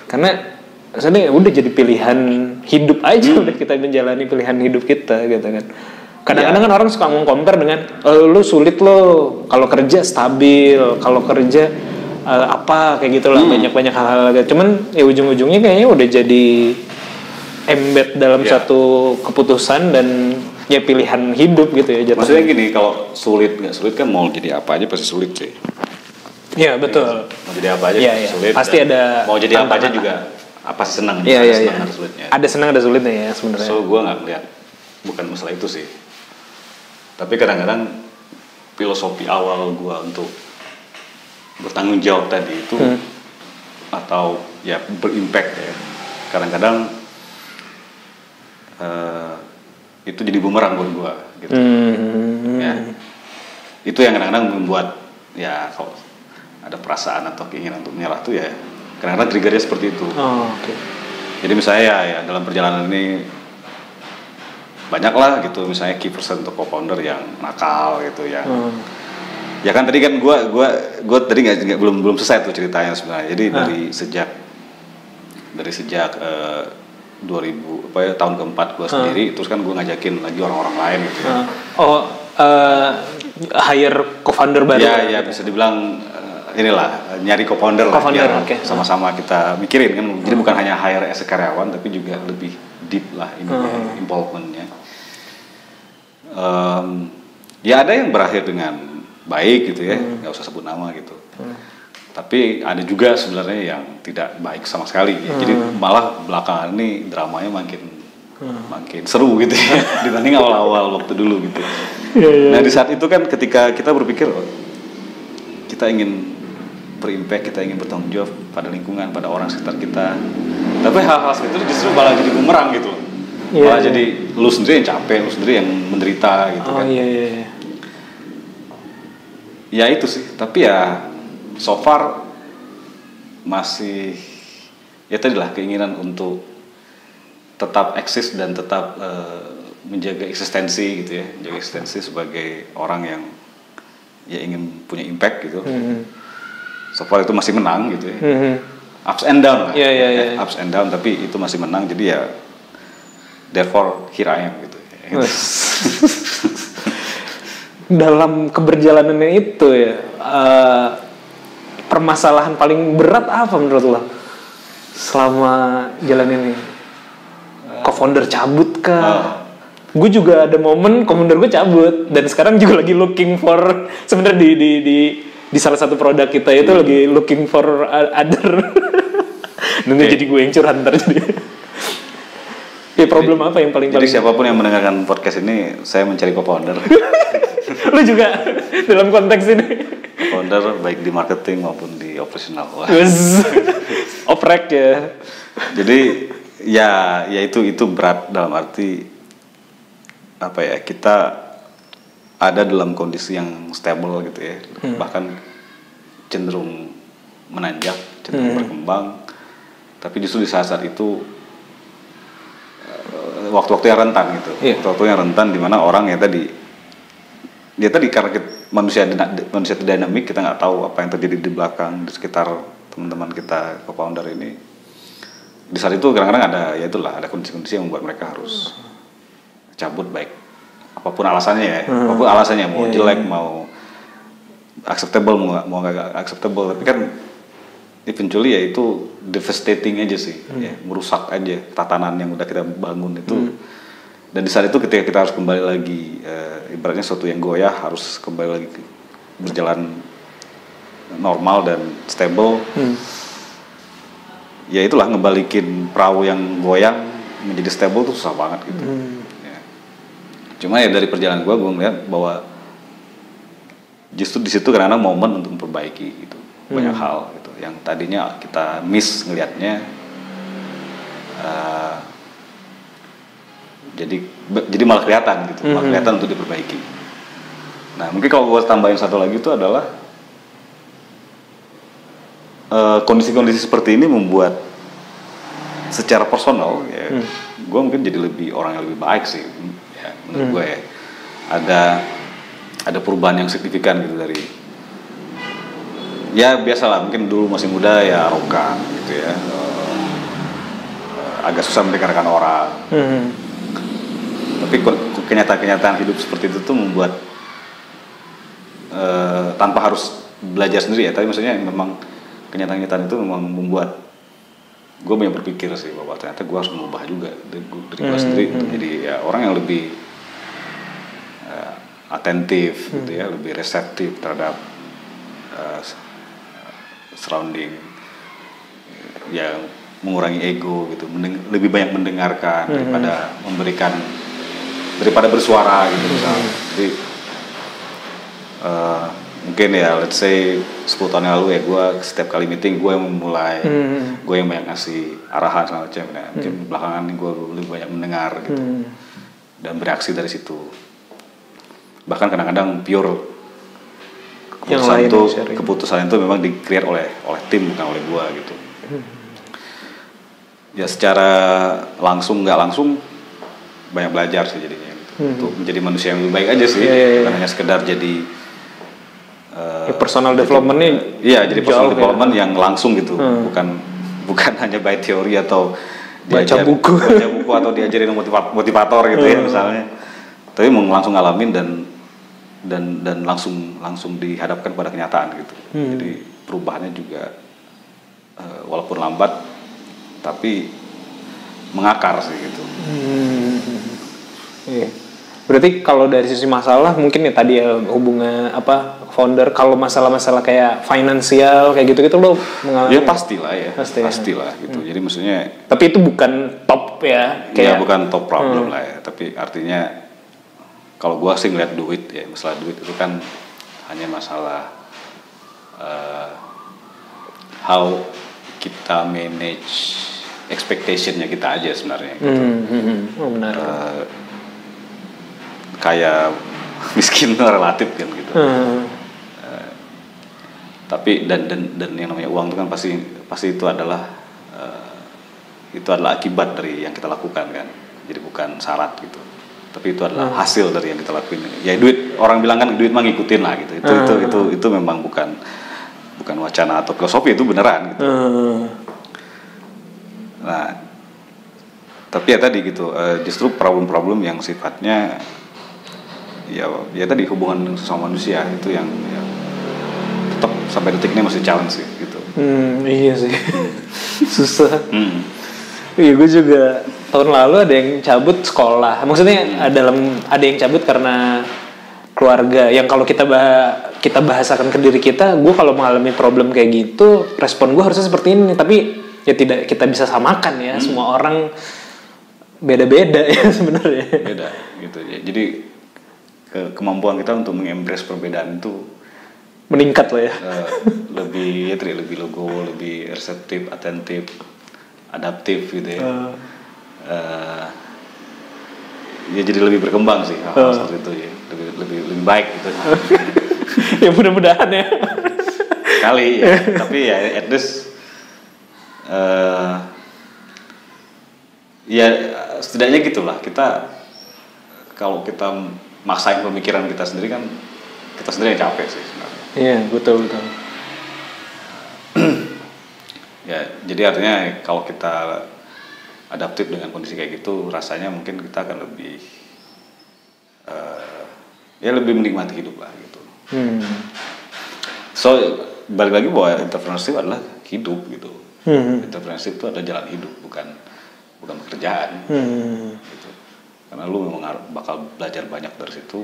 Karena sebenarnya udah jadi pilihan hidup aja, udah kita menjalani pilihan hidup kita gitu kan. Kadang-kadang kan orang suka compare dengan lu sulit lo kalau kerja stabil, kalau kerja apa kayak gitulah banyak hal-hal gitu. Cuman ya ujung-ujungnya kayaknya udah jadi embed dalam satu keputusan dan ya pilihan hidup gitu ya jatuhnya. Maksudnya gini, kalau sulit nggak sulit kan mau jadi apa aja pasti sulit sih. Iya betul. Mau jadi apa aja sulit. Pasti ada. Mau jadi apa aja juga apa sih senang? Iya. Ada sulitnya. Ada senang ada sulitnya ya sebenarnya. So gue nggak melihat bukan masalah itu sih. Tapi kadang-kadang filosofi awal gue untuk bertanggung jawab tadi itu atau ya berimpact ya. Kadang-kadang itu jadi bumerang buat gue gitu. Ya. Itu yang kadang-kadang membuat ya kalau ada perasaan atau keinginan untuk menyerah tuh ya kadang-kadang triggernya seperti itu. Okay. Jadi misalnya ya dalam perjalanan ini banyak lah gitu misalnya key person untuk co-founder yang nakal gitu yang ya kan tadi kan gue tadi nggak belum selesai tuh ceritanya sebenarnya. Jadi dari sejak 2000 tahun keempat gue sendiri terus kan gue ngajakin lagi orang-orang lain gitu ya. Hire co-founder baru. Ya bisa dibilang inilah nyari co-founder lah biar sama-sama kita mikirin kan. Jadi bukan hanya hire as a karyawan tapi juga lebih deep lah involvementnya. Ya ada yang berakhir dengan baik gitu ya, nggak usah sebut nama gitu. Tapi ada juga sebenarnya yang tidak baik sama sekali. Jadi malah belakangan ini dramanya makin seru gitu ya dibanding awal-awal waktu dulu gitu. Nah di saat itu kan ketika kita berpikir kita ingin berimpact, kita ingin bertanggung jawab pada lingkungan, pada orang sekitar kita. Tapi hal-hal seperti itu justru malah jadi bumerang gitu. Malah jadi lu sendiri yang capek, lu sendiri yang menderita gitu kan. Ya itu sih, tapi ya so far masih ya tadilah keinginan untuk tetap eksis dan tetap menjaga eksistensi gitu ya, menjaga eksistensi sebagai orang yang ya ingin punya impact gitu. So far itu masih menang gitu ya. Ups and down lah, ups and down, tapi itu masih menang, jadi ya therefore here I am gitu. Dalam keberjalanannya itu ya, permasalahan paling berat apa menurut lo selama jalan ini? Co-founder cabut kah? Gue juga ada momen co-founder gue cabut, dan sekarang juga lagi looking for, sebenarnya di salah satu produk kita itu lagi looking for other. Nanti jadi gue yang curhat ntar jadi. Ya problem apa yang paling siapapun yang mendengarkan podcast ini, saya mencari co-founder. Lu juga dalam konteks ini. Co-founder baik di marketing maupun di operasional. Oprek ya. Jadi ya itu berat dalam arti apa ya, kita ada dalam kondisi yang stable gitu ya, bahkan cenderung menanjak, cenderung berkembang, tapi justru di saat-saat itu waktu-waktu yang rentan gitu, waktu-waktu yang rentan di mana orang ya tadi karena manusia dinamik, kita nggak tahu apa yang terjadi di belakang, di sekitar teman-teman kita co-founder ini. Di saat itu kadang-kadang ada kondisi-kondisi yang membuat mereka harus cabut, baik apapun alasannya ya, apapun alasannya, mau jelek, mau acceptable, mau nggak acceptable, tapi kan eventually ya itu devastating aja sih, ya, merusak aja tatanan yang udah kita bangun itu. Dan di saat itu ketika kita harus kembali lagi, ibaratnya sesuatu yang goyah harus kembali lagi berjalan normal dan stable. Ya itulah, ngebalikin perahu yang goyang menjadi stable tuh susah banget gitu. Ya. Cuma ya dari perjalanan gue ngeliat bahwa justru di situ kadang-kadang momen untuk memperbaiki gitu banyak hal gitu yang tadinya kita miss ngelihatnya, jadi malah kelihatan gitu, malah kelihatan untuk diperbaiki. Nah mungkin kalau gue tambahin satu lagi itu adalah kondisi-kondisi seperti ini membuat secara personal ya, gue mungkin jadi orang yang lebih baik sih ya, menurut gue ya. Ada perubahan yang signifikan gitu dari ya biasalah, mungkin dulu masih muda ya arogan gitu ya, agak susah mendengarkan orang. Tapi kenyataan hidup seperti itu tuh membuat tanpa harus belajar sendiri ya, tapi maksudnya memang kenyataan itu memang membuat gue banyak berpikir sih bahwa ternyata gue harus mengubah juga dari gue sendiri untuk jadi ya orang yang lebih atentif gitu ya, lebih reseptif terhadap surrounding, yang mengurangi ego gitu, lebih banyak mendengarkan daripada bersuara gitu misalnya. Jadi mungkin ya let's say 10 tahun yang lalu ya gue setiap kali meeting gue yang memulai, gue yang banyak ngasih arahan segala macam ya. Mungkin belakangan ini gue lebih banyak mendengar gitu dan bereaksi dari situ. Bahkan kadang-kadang pure keputusan itu memang di-create oleh tim, bukan oleh gue gitu. Ya secara langsung nggak langsung banyak belajar sih jadinya gitu. Untuk menjadi manusia yang lebih baik aja sih, bukan hanya sekedar jadi personal development-nya. Iya, jadi personal development yang langsung gitu, bukan hanya by teori atau baca buku atau diajarin motivator gitu ya misalnya. Tapi mau langsung ngalamin dan langsung dihadapkan pada kenyataan gitu. Jadi perubahannya juga walaupun lambat tapi mengakar sih gitu. Iya. Berarti kalau dari sisi masalah mungkin ya tadi ya hubungan founder, kalau masalah-masalah kayak finansial kayak gitu-gitu lo mengalami? Ya pastilah gitu. Jadi maksudnya. Tapi itu bukan top ya? Ya bukan top problem lah ya. Tapi artinya kalau gua sih ngeliat duit ya, masalah duit itu kan hanya masalah how kita manage expectation-nya kita aja sebenarnya. Gitu. Oh benar. Kayak miskin itu relatif kan gitu. Tapi dan yang namanya uang itu kan pasti itu adalah akibat dari yang kita lakukan kan. Jadi bukan syarat gitu. Tapi itu adalah hasil dari yang kita lakuin. Ya duit, orang bilang kan duit mah ngikutin lah gitu. Itu memang bukan wacana atau filosofi, itu beneran gitu. Nah, tapi ya tadi gitu, justru problem-problem yang sifatnya ya tadi hubungan sama manusia itu yang tetap sampai detik ini masih challenge sih gitu. Iya sih. Susah. Iya, gue juga tahun lalu ada yang cabut sekolah. Maksudnya ada yang cabut karena keluarga. Yang kalau kita bahasakan ke diri kita, gue kalau mengalami problem kayak gitu, respon gue harusnya seperti ini. Tapi ya tidak kita bisa samakan ya. Semua orang beda-beda ya sebenarnya. Beda gitu ya. Jadi kemampuan kita untuk mengembrace perbedaan itu meningkat lah ya. lebih legowo, lebih reseptif, atentif, adaptif gitu ya. Ya jadi lebih berkembang sih hal seperti itu ya. Lebih baik gitu. Ya mudah-mudahan ya. Kali ya. Tapi ya at least ya setidaknya gitulah, kita kalau kita maksain pemikiran kita sendiri kan kita sendiri yang capek sih sebenarnya. Iya, betul. Ya, jadi artinya kalau kita adaptif dengan kondisi kayak gitu, rasanya mungkin kita akan lebih lebih menikmati hidup lah gitu. So balik lagi bahwa entrepreneurship adalah hidup gitu. Entrepreneurship itu adalah jalan hidup, bukan pekerjaan. Gitu. Karena lu memang bakal belajar banyak dari situ.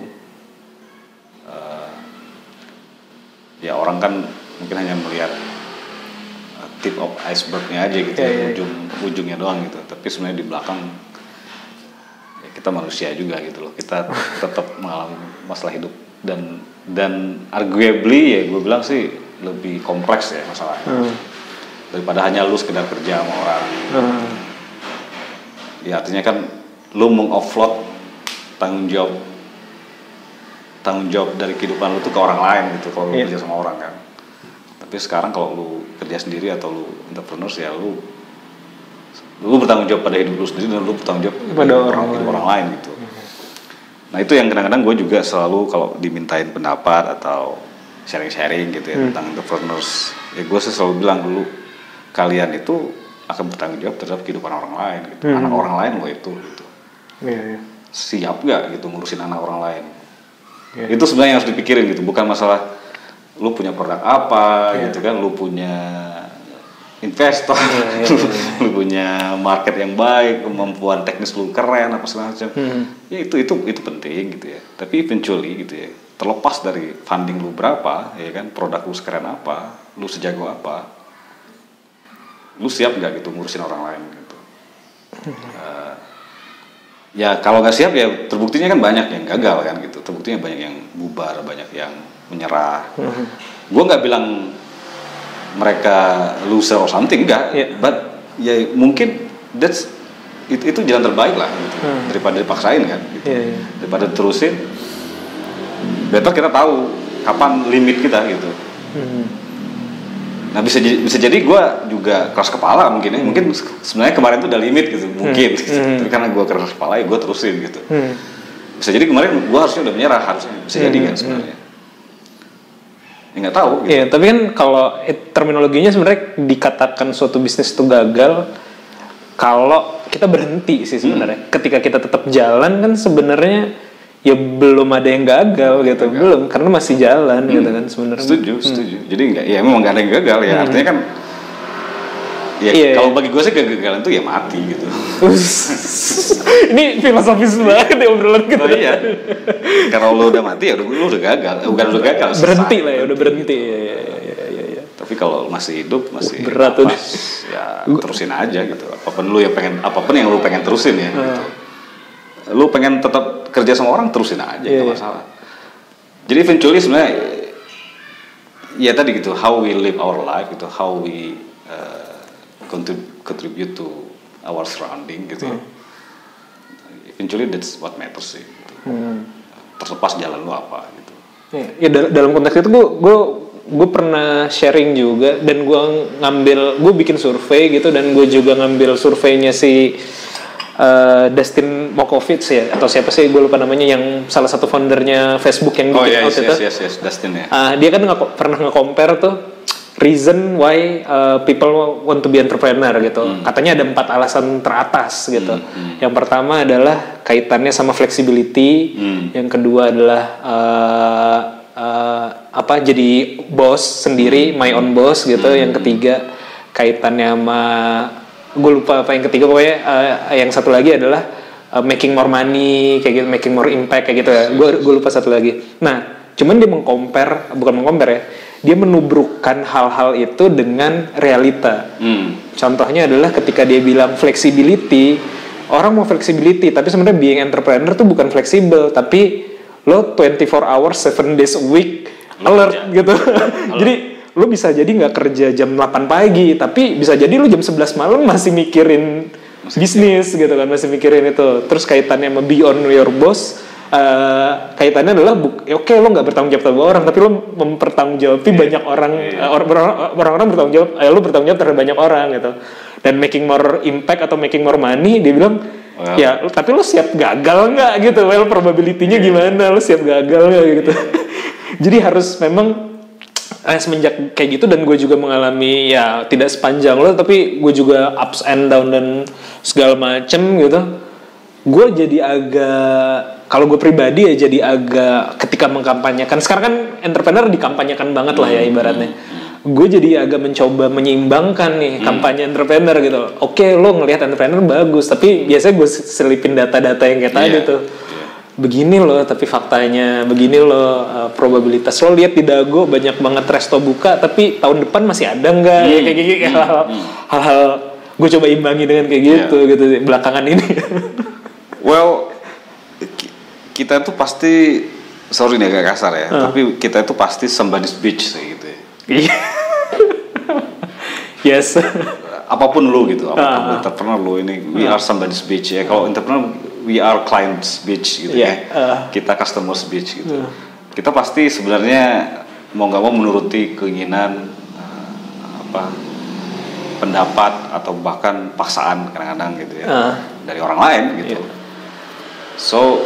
Ya orang kan mungkin hanya melihat tip of icebergnya aja gitu, ujungnya doang gitu. Tapi sebenarnya di belakang ya kita manusia juga gitu loh. Kita tetap mengalami masalah hidup dan arguably ya gue bilang sih lebih kompleks ya masalahnya. Daripada hanya lu sekedar kerja sama orang. Ya artinya kan lu meng-offload tanggung jawab dari kehidupan lu tuh ke orang lain gitu kalau lu kerja sama orang kan. Tapi sekarang kalau lu kerja sendiri atau lu entrepreneur ya lu bertanggung jawab pada hidup lu sendiri dan lu bertanggung jawab pada orang lain gitu. Nah itu yang kadang-kadang gue juga selalu kalau dimintain pendapat atau sharing gitu ya tentang entrepreneurs, ya gue selalu bilang dulu, kalian itu akan bertanggung jawab terhadap kehidupan orang lain gitu. Anak orang lain lo itu gitu. Siap gak gitu ngurusin anak orang lain? Itu sebenarnya yang harus dipikirin gitu, bukan masalah lu punya produk apa gitu kan, lu punya investor, lu punya market yang baik, kemampuan teknis lu keren apa segala macam. Ya itu penting gitu ya. Tapi eventually gitu ya, terlepas dari funding lu berapa ya kan, produk lu sekeren apa, lu sejago apa, lu siap nggak gitu ngurusin orang lain gitu. Ya kalau nggak siap ya terbuktinya kan banyak yang gagal kan gitu, terbuktinya banyak yang bubar, banyak yang menyerah. Gue nggak bilang mereka loser or something, enggak, but ya mungkin itu jalan terbaik lah gitu, daripada dipaksain kan gitu. Daripada terusin, better kita tahu kapan limit kita gitu. Nah bisa jadi gue juga keras kepala mungkin ya, mungkin sebenarnya kemarin tuh udah limit gitu, mungkin tapi karena gue keras kepala ya gue terusin gitu. Bisa jadi kemarin gue harusnya udah menyerah, harusnya bisa jadi kan sebenarnya. Ya nggak tahu gitu. Iya, tapi kan kalau terminologinya sebenarnya dikatakan suatu bisnis itu gagal kalau kita berhenti sih sebenarnya. Ketika kita tetap jalan kan sebenarnya ya belum ada yang gagal gitu, belum, karena masih jalan gitu kan sebenarnya. Setuju. Jadi ya memang nggak ada yang gagal ya, artinya kan ya kalau bagi gue sih kegagalan itu ya mati gitu. Ini filosofis banget ya obrolan kita. Iya. Karena lu udah mati ya lu udah gagal, bukan udah gagal. Berhenti lah ya, udah berhenti. Ya. Tapi kalau masih hidup, masih berat tuh. Ya terusin aja gitu. Apapun yang lu pengen terusin ya. Gitu. Lu pengen tetap kerja sama orang, terusin aja, nggak masalah. Jadi eventually sebenarnya ya tadi gitu, how we live our life gitu, how we contribute to our surrounding gitu ya. Eventually that's what matters sih gitu. Terlepas jalan lu apa gitu. Ya dalam konteks itu gue gue pernah sharing juga, dan gue bikin survei gitu, dan gue juga ngambil surveinya si Dustin Moskovitz ya, atau siapa sih gue lupa namanya, yang salah satu foundernya Facebook yang bikin out itu. Yes, Dustin ya. Dia kan pernah nge-compare tuh reason why people want to be entrepreneur gitu. Katanya ada 4 alasan teratas gitu. Yang pertama adalah kaitannya sama flexibility. Yang kedua adalah jadi bos sendiri, my own boss gitu. Yang ketiga kaitannya sama, gue lupa apa yang ketiga, pokoknya yang satu lagi adalah making more money kayak gitu, making more impact kayak gitu ya. Gue lupa satu lagi. Nah, cuman dia bukan mengcompare ya, dia menubrukkan hal-hal itu dengan realita. Contohnya adalah ketika dia bilang flexibility, orang mau flexibility, tapi sebenarnya being entrepreneur tuh bukan fleksibel, tapi lo 24 hours 7 days a week alert gitu. Jadi lo bisa jadi nggak kerja jam 8 pagi, tapi bisa jadi lo jam 11 malam masih mikirin bisnis gitu kan, masih mikirin itu. Terus kaitannya sama beyond your boss, kaitannya adalah oke, lo nggak bertanggung jawab terhadap orang, tapi lo mempertanggungjawabi banyak orang. Orang-orang bertanggung jawab, lo bertanggung jawab terhadap banyak orang gitu. Dan making more impact atau making more money, dia bilang ya, tapi lo siap gagal nggak gitu? Probability-nya gimana? Lo siap gagal nggak gitu? Jadi harus memang semenjak kayak gitu, dan gue juga mengalami ya tidak sepanjang lo, tapi gue juga ups and down dan segala macem gitu. Gue jadi agak, kalau gue pribadi ya jadi agak, ketika mengkampanyekan, sekarang kan entrepreneur dikampanyekan banget lah ya ibaratnya. Gue jadi agak mencoba menyeimbangkan nih kampanye entrepreneur gitu. Oke, lo ngelihat entrepreneur bagus, tapi biasanya gue selipin data-data yang kayak tadi tuh. Begini loh, tapi faktanya begini loh, probabilitas lo lihat di Dago banyak banget resto buka, tapi tahun depan masih ada nggak? Ya kayak gitu, hal-hal gue coba imbangi dengan kayak gitu gitu belakangan ini. Well, kita tuh pasti, sorry nih agak kasar ya, tapi kita itu pasti somebody's bitch gitu ya. Yes. Apapun lu gitu, apapun entrepreneur lu ini, we are somebody's bitch ya. Kalau entrepreneur, we are client's bitch gitu ya. Kita customer's bitch gitu. Kita pasti sebenarnya mau nggak mau menuruti keinginan, pendapat atau bahkan paksaan kadang-kadang gitu ya, dari orang lain gitu. So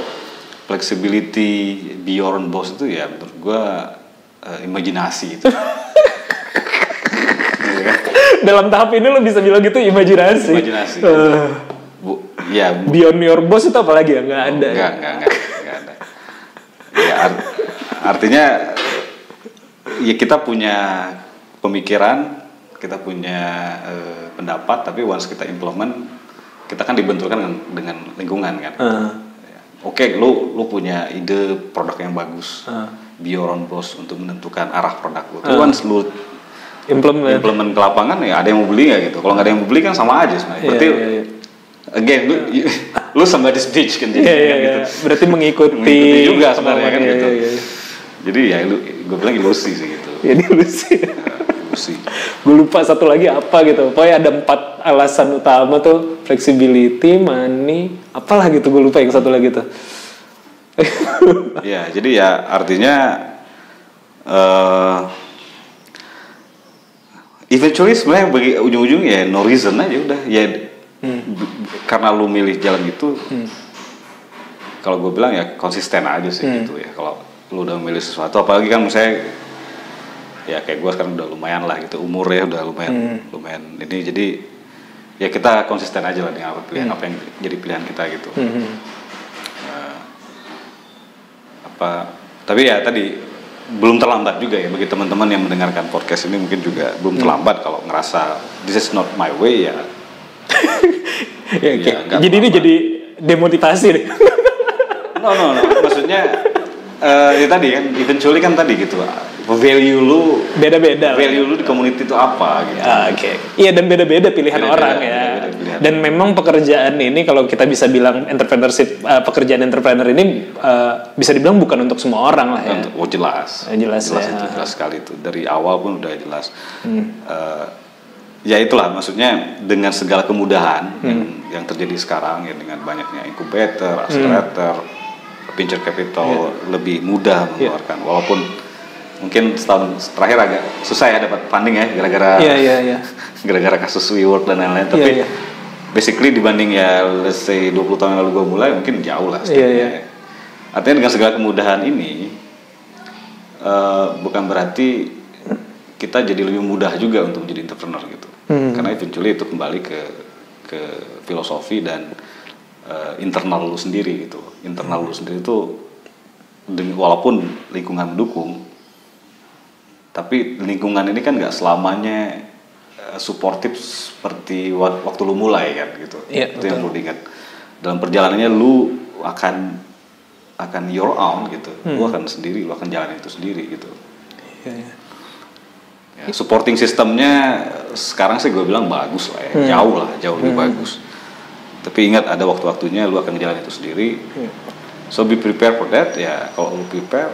flexibility beyond boss itu ya menurut gue imajinasi itu. Dalam tahap ini lo bisa bilang gitu imajinasi. Beyond your boss itu apa lagi ya? Nggak ada. Nggak ada. Ya, artinya ya kita punya pemikiran, kita punya pendapat, tapi once kita implement, kita kan dibenturkan dengan lingkungan kan. Oke, lu punya ide produk yang bagus, be your own boss untuk menentukan arah produk lu. Tapi once lu implement ke lapangan, ya ada yang mau beli nggak gitu. Kalau nggak ada yang mau beli kan sama aja sebenarnya. Berarti again lu somebody's bitch kan jadi gitu. Berarti mengikuti juga sebenarnya kan gitu. Jadi ya gue bilang ilusi sih gitu. Ya ilusi. Ilusi. Gue lupa satu lagi apa gitu. Pokoknya ada 4 alasan utama tuh, flexibility, money, apalah gitu, gue lupa yang satu lagi tuh. Ya, jadi ya artinya eventually sebenarnya bagi ujung-ujungnya ya no reason aja udah ya. Karena lu milih jalan gitu, kalau gue bilang ya konsisten aja sih gitu ya. Kalau lu udah milih sesuatu, apalagi kan misalnya ya kayak gue sekarang udah lumayan lah gitu, umurnya udah lumayan ini, jadi ya kita konsisten aja lah dengan apa yang jadi pilihan kita gitu. Tapi ya tadi belum terlambat juga ya bagi teman-teman yang mendengarkan podcast ini, mungkin juga belum terlambat kalau ngerasa this is not my way ya. Jadi ini jadi demotivasi deh. No, maksudnya ya tadi kan, eventually kan tadi gitu, value lu beda-beda. Value lu di community itu apa gitu. Oke. Iya, dan beda-beda pilihan orang ya. Beda-beda. Dan memang pekerjaan ini kalau kita bisa bilang entrepreneurship, pekerjaan entrepreneur ini bisa dibilang bukan untuk semua orang lah ya. Oh jelas ya. Itu jelas sekali itu, dari awal pun udah jelas. Ya itulah maksudnya, dengan segala kemudahan yang terjadi sekarang ya, dengan banyaknya incubator, accelerator, venture capital lebih mudah mengeluarkan, walaupun mungkin setahun terakhir agak susah ya dapat funding ya gara-gara gara-gara kasus WeWork dan lain-lain. Tapi basically dibanding ya let's say 20 tahun lalu gue mulai mungkin jauh lah. Artinya dengan segala kemudahan ini bukan berarti kita jadi lebih mudah juga untuk menjadi entrepreneur gitu. Karena eventually itu kembali ke filosofi dan internal lu sendiri gitu. Internal lu sendiri itu walaupun lingkungan mendukung, tapi lingkungan ini kan nggak selamanya suportif seperti waktu lu mulai kan gitu. Itu yang perlu diingat. Dalam perjalanannya lu akan your own gitu. Lu akan sendiri, lu akan jalan itu sendiri gitu. Ya, supporting sistemnya sekarang sih gue bilang bagus lah ya, jauh lebih bagus. Tapi ingat ada waktu-waktunya lu akan jalan itu sendiri. So be prepared for that ya. Kalau lu prepare,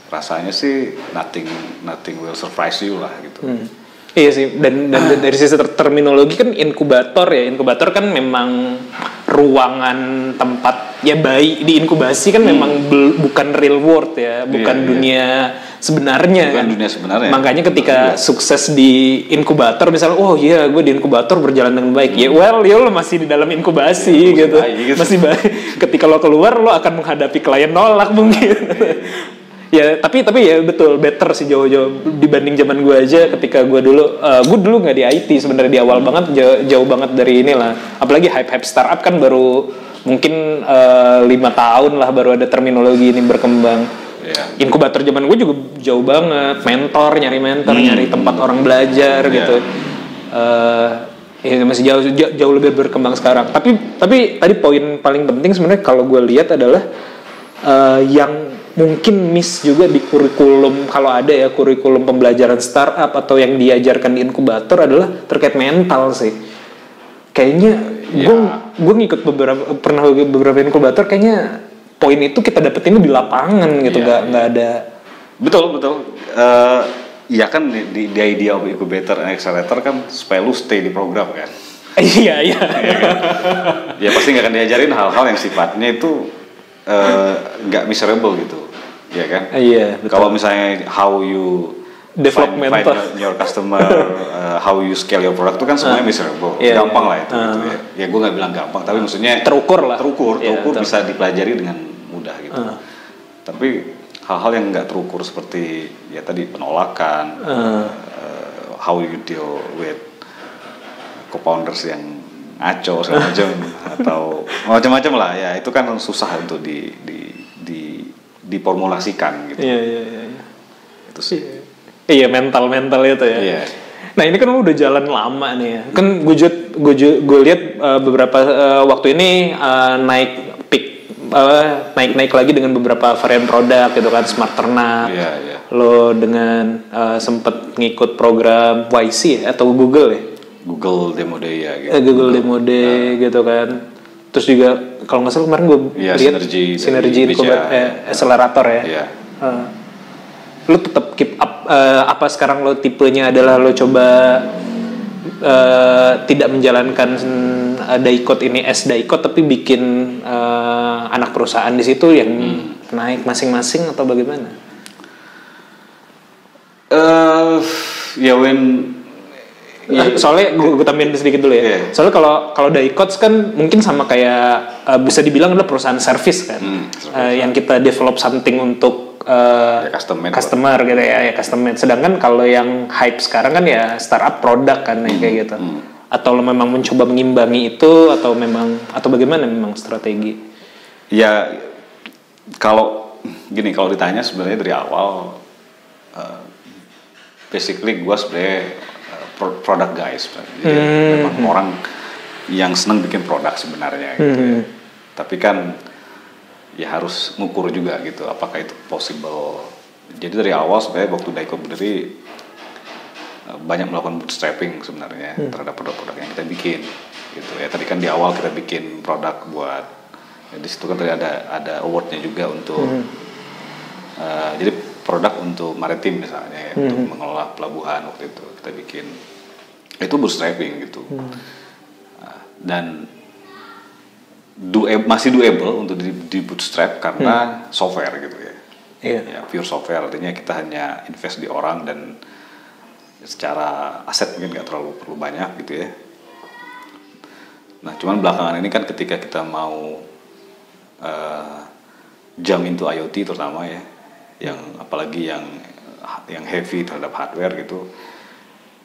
rasanya sih nothing will surprise you lah gitu. Iya sih, dan dari sisi terminologi kan inkubator kan memang ruangan tempat ya bayi di inkubasi kan memang bukan real world ya, bukan dunia sebenarnya. Bukan dunia sebenarnya. Makanya ketika sukses di inkubator misalnya, gue di inkubator berjalan dengan baik. Ya lo masih di dalam inkubasi gitu. Masih baik. Ketika lo keluar lo akan menghadapi klien nolak mungkin. Ya tapi ya betul better sih jauh-jauh dibanding zaman gue aja ketika gue dulu nggak di IT sebenarnya di awal banget jauh banget dari inilah, apalagi hype startup kan baru mungkin 5 tahun lah baru ada terminologi ini berkembang. Inkubator zaman gue juga jauh banget, nyari tempat orang belajar gitu. Ya masih jauh lebih berkembang sekarang. Tapi tadi poin paling penting sebenarnya kalau gue lihat adalah yang mungkin miss juga di kurikulum, kalau ada ya kurikulum pembelajaran startup atau yang diajarkan di inkubator adalah terkait mental sih. Kayaknya gue ngikut beberapa inkubator, kayaknya poin itu kita dapetin di lapangan gitu, nggak ada. Betul. Ya kan di idea of incubator and accelerator kan supaya lu stay di program kan. Iya kan? Ya pasti nggak akan diajarin hal-hal yang sifatnya itu nggak miserable gitu, ya kan? Iya. Kalau misalnya how you find your customer, how you scale your product itu kan semuanya miserable, gampang lah itu. Gitu ya. Ya gue nggak bilang gampang, tapi maksudnya terukur bisa dipelajari dengan mudah gitu. Tapi hal-hal yang nggak terukur seperti ya tadi penolakan, how you deal with co-founders yang ngaco segala macam atau macam-macam lah ya, itu kan susah untuk diformulasikan gitu. Iya. Itu sih. Iya, mental itu ya. Iya. Nah ini kan udah jalan lama nih ya. Kan gue lihat beberapa waktu ini naik lagi dengan beberapa varian produk gitu kan, Smart Ternak. Iya. Lo dengan sempet ngikut program YC ya, atau Google ya? Google Demo Day ya gitu. Google Demo Day gitu kan. Terus juga kalau nggak salah kemarin gue lihat sinergi accelerator ya. Iya. Lu tetap keep up apa sekarang lo tipenya adalah lo coba tidak menjalankan daikot ini daikot tapi bikin anak perusahaan di situ yang naik masing-masing atau bagaimana? Soalnya gue tambahin sedikit dulu ya. Soalnya kalau daikots kan mungkin sama kayak bisa dibilang adalah perusahaan service kan, yang kita develop something untuk customer gitu ya customer. Sedangkan kalau yang hype sekarang kan ya startup produk kan kayak gitu. Atau lo memang mencoba mengimbangi itu atau bagaimana memang strategi? Ya kalau ditanya sebenarnya dari awal basically gue sebenarnya product guys, jadi memang orang yang senang bikin produk sebenarnya gitu ya. Tapi kan ya harus ngukur juga gitu, apakah itu possible. Jadi dari awal sebenarnya waktu Daikot berdiri banyak melakukan bootstrapping sebenarnya terhadap produk-produk yang kita bikin gitu ya. Tadi kan di awal kita bikin produk buat di situ kan tadi ada awardnya juga untuk jadi produk untuk maritim misalnya ya, untuk mengelola pelabuhan waktu itu kita bikin itu bootstrapping gitu. Dan masih doable untuk di bootstrap karena software gitu ya. Ya, pure software, artinya kita hanya invest di orang dan secara aset mungkin nggak terlalu perlu banyak gitu ya. Nah, cuman belakangan ini kan ketika kita mau jump into IoT terutama ya, yang apalagi yang heavy terhadap hardware gitu,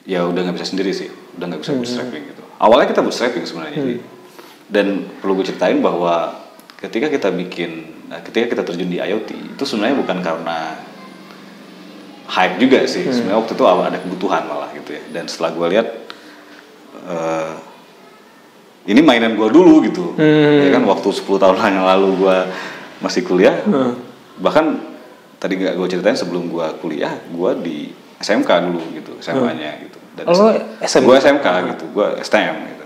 ya udah nggak bisa sendiri sih, udah nggak bisa bootstrapping gitu. Awalnya kita bootstrapping sebenarnya sih, dan perlu gue ceritain bahwa ketika kita terjun di IoT itu sebenarnya bukan karena hype juga sih, sebenarnya waktu itu ada kebutuhan malah gitu ya. Dan setelah gue lihat ini mainan gue dulu gitu, ya kan waktu 10 tahun yang lalu gue masih kuliah, bahkan tadi nggak gue ceritain sebelum gue kuliah, gue di SMK dulu gitu, SMA-nya gitu. Dan gue SMK gitu, gue STM gitu.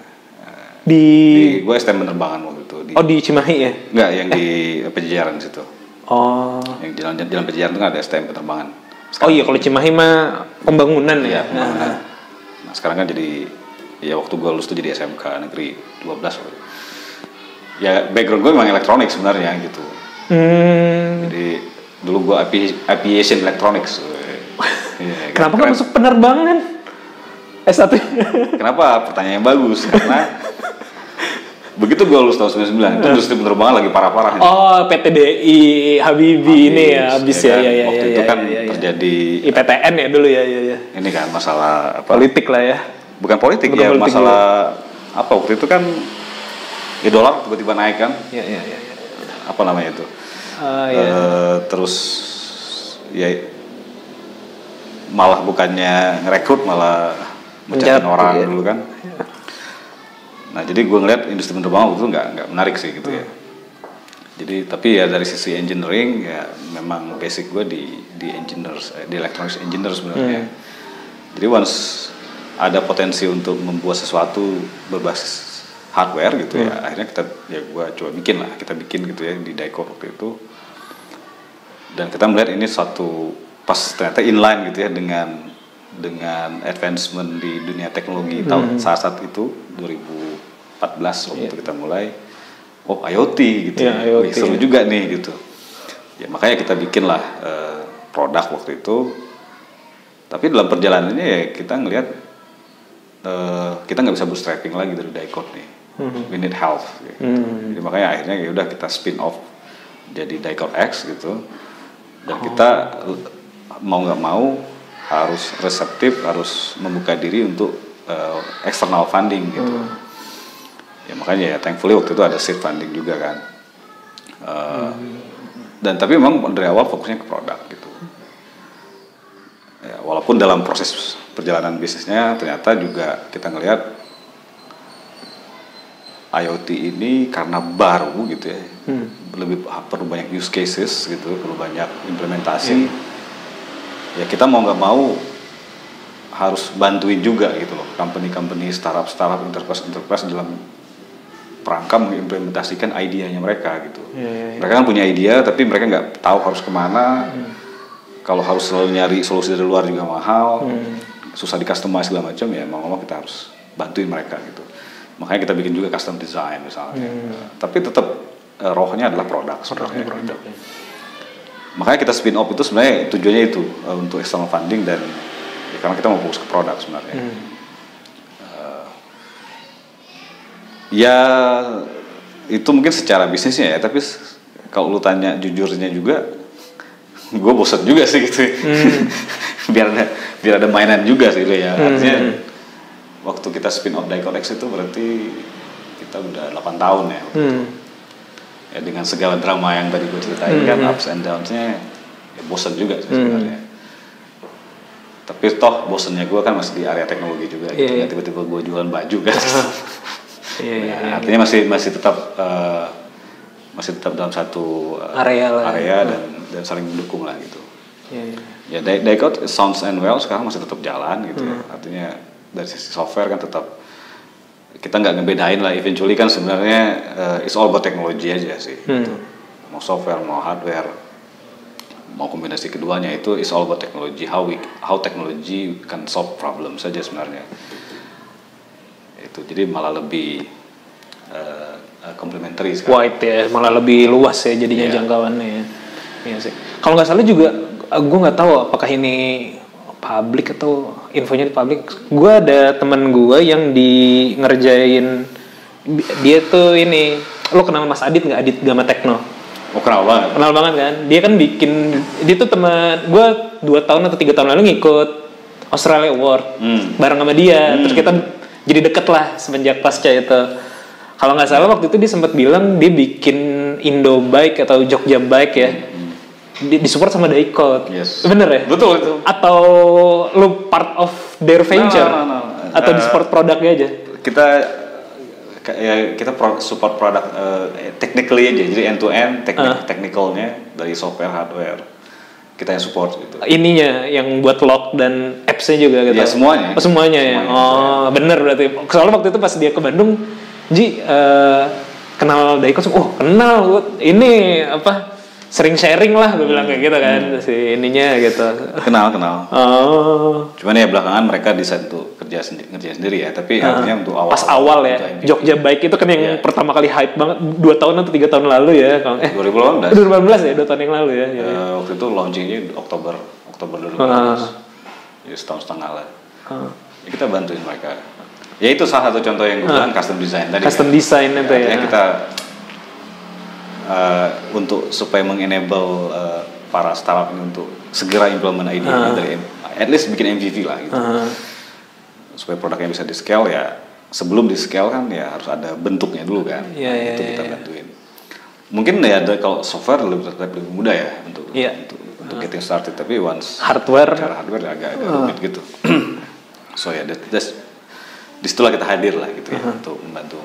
Gue STM penerbangan waktu itu. Di Cimahi ya? Enggak, yang di Pajajaran situ. Oh. Yang jalan Pajajaran itu kan ada STM penerbangan. Sekarang, kalau Cimahi mah pembangunan ya. Nah, sekarang kan jadi, ya waktu gue lulus tuh jadi SMK negeri 12. Ya background gue memang elektronik sebenarnya gitu. Jadi dulu gue aviation electronics. Ya, kenapa nggak masuk penerbangan? S1. Kenapa? Pertanyaan yang bagus. Karena begitu gue lulus tahun 99 itu industri penerbangan lagi parah-parahnya. PTDI Habibie ini ya habis ya. Waktu itu kan terjadi IPTN ya dulu ya. Ini kan masalah apa? Politik lah ya. Bukan politik ya, politik masalah juga. Apa waktu itu kan ya dolar tiba-tiba naik kan? Iya. Apa namanya itu? Terus ya malah bukannya ngerekrut malah mencatat orang dulu kan. Nah jadi gue ngeliat industri penerbangan waktu itu nggak menarik sih gitu ya. Jadi tapi ya dari sisi engineering ya memang basic gue di engineers, di electronics engineer sebenarnya. Jadi once ada potensi untuk membuat sesuatu berbasis hardware gitu ya, akhirnya gue coba kita bikin gitu ya di Diecode waktu itu. Dan kita melihat ini suatu pas ternyata inline gitu ya dengan advancement di dunia teknologi tahun saat itu 2014 waktu itu kita mulai IoT gitu IoT, seru juga nih gitu ya, makanya kita bikinlah produk waktu itu. Tapi dalam perjalanannya ya kita ngelihat kita nggak bisa bootstrapping lagi dari Diecode nih, we need help gitu. Jadi makanya akhirnya ya udah kita spin off jadi Diecode X gitu, dan kita mau nggak mau harus reseptif, harus membuka diri untuk external funding gitu. Ya makanya ya thankfully waktu itu ada seed funding juga kan. Dan tapi memang dari awal fokusnya ke produk gitu. Ya, walaupun dalam proses perjalanan bisnisnya ternyata juga kita ngelihat IoT ini karena baru gitu ya, lebih perlu banyak use cases gitu, perlu banyak implementasi. Ya kita mau nggak mau harus bantuin juga gitu loh, company startup enterprise dalam perangkat mengimplementasikan idenya mereka gitu. Mereka kan punya ide tapi mereka nggak tahu harus kemana. Kalau harus selalu nyari solusi dari luar juga mahal, susah di customize segala macam ya, mau kita harus bantuin mereka gitu. Makanya kita bikin juga custom design misalnya. Tapi tetap rohnya adalah produk. Makanya kita spin off itu sebenarnya tujuannya itu untuk external funding dan ya, karena kita mau fokus ke produk sebenarnya. Ya itu mungkin secara bisnisnya ya, tapi kalau lu tanya jujurnya juga, gue bosan juga sih gitu. biar ada mainan juga sih ya. Artinya waktu kita spin off Diecode X itu berarti kita udah 8 tahun ya. Ya dengan segala drama yang tadi gue ceritain kan, ups and downs-nya ya bosan juga sih sebenarnya. Tapi toh bosannya gue kan masih di area teknologi juga gitu. Tiba-tiba gue jualan baju kan. Artinya masih tetap dalam satu area dan saling mendukung lah gitu. Ya Diecode sounds and well sekarang masih tetap jalan gitu ya. Artinya dari sisi software kan tetap kita nggak ngebedain lah, eventually kan sebenarnya it's all about teknologi aja sih gitu. Mau software mau hardware mau kombinasi keduanya, itu it's all about technology, how technology can solve problem saja sebenarnya itu. Jadi malah lebih complementary sekarang. Wide ya, malah lebih luas ya jadinya jangkauannya ya. Iya sih. Kalau nggak salah juga, gue nggak tahu apakah ini publik atau infonya di publik. Gue ada teman gue yang ngerjain, dia tuh ini, lo kenal Mas Adit nggak? Adit Gama Tekno. Oh, kenal banget. Kenal banget kan? Dia kan dia tuh teman gue 2 tahun atau 3 tahun lalu ngikut Australia Award bareng sama dia. Terus kita jadi deket lah semenjak pasca itu. Kalau nggak salah waktu itu dia sempat bilang dia bikin Indo Bike atau Jogja Bike ya. Disupport sama Daikot. Yes. Bener ya? Betul itu. Atau lu part of their venture? No. Atau di support produknya aja? Kita support produk technically aja, jadi end to end technicalnya dari software hardware kita yang support gitu. Ininya yang buat lock dan apps-nya juga gitu. Ya semuanya. Oh, semuanya ya. Oh bener berarti. Soalnya waktu itu pas dia ke Bandung, kenal Daikot, kenal ini apa? Sering sharing lah, gue bilang kayak gitu kan, si ininya gitu. Kenal. Oh. Cuman ya belakangan mereka decide untuk kerja sendiri ya, tapi artinya untuk awal. Pas awal ya, Jogja Bike itu kan yang pertama kali hype banget 2 tahun atau 3 tahun lalu ya. 2018 ya, 2 tahun yang lalu ya. Waktu itu launchingnya Oktober 2018. Ya setahun setengah lah. Ya, kita bantuin mereka. Ya itu salah satu contoh yang gue bilang custom design tadi. Custom design itu ya. Kita untuk supaya mengenable para startup ini untuk segera implement ide dari at least bikin MVP lah gitu. Supaya produknya bisa di scale ya, sebelum di scale kan ya harus ada bentuknya dulu kan. Itu kita bantuin. Mungkin ya ada kalau software lebih mudah ya untuk getting started, tapi once hardware ya agak rumit gitu. So ya disitulah kita hadir lah gitu ya untuk membantu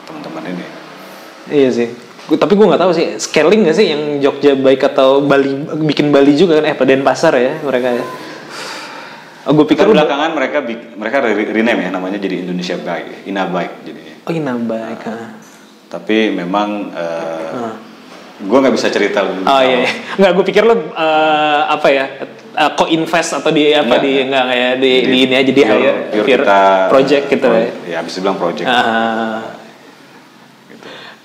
teman-teman ini. Iya sih. Tapi gue nggak tahu sih scaling nggak sih yang Jogja Bike atau Bali, bikin Bali juga kan Denpasar ya mereka ya. Gue pikir belakangan mereka rename ya namanya jadi Indonesia Bike, Ina Bike jadinya. Oh Ina Bike. Tapi memang gue nggak bisa cerita lebih. Oh iya. Nggak, gue pikir lo apa ya co-invest atau di apa di ini aja di hire project gitu ya. Ya bisa bilang project.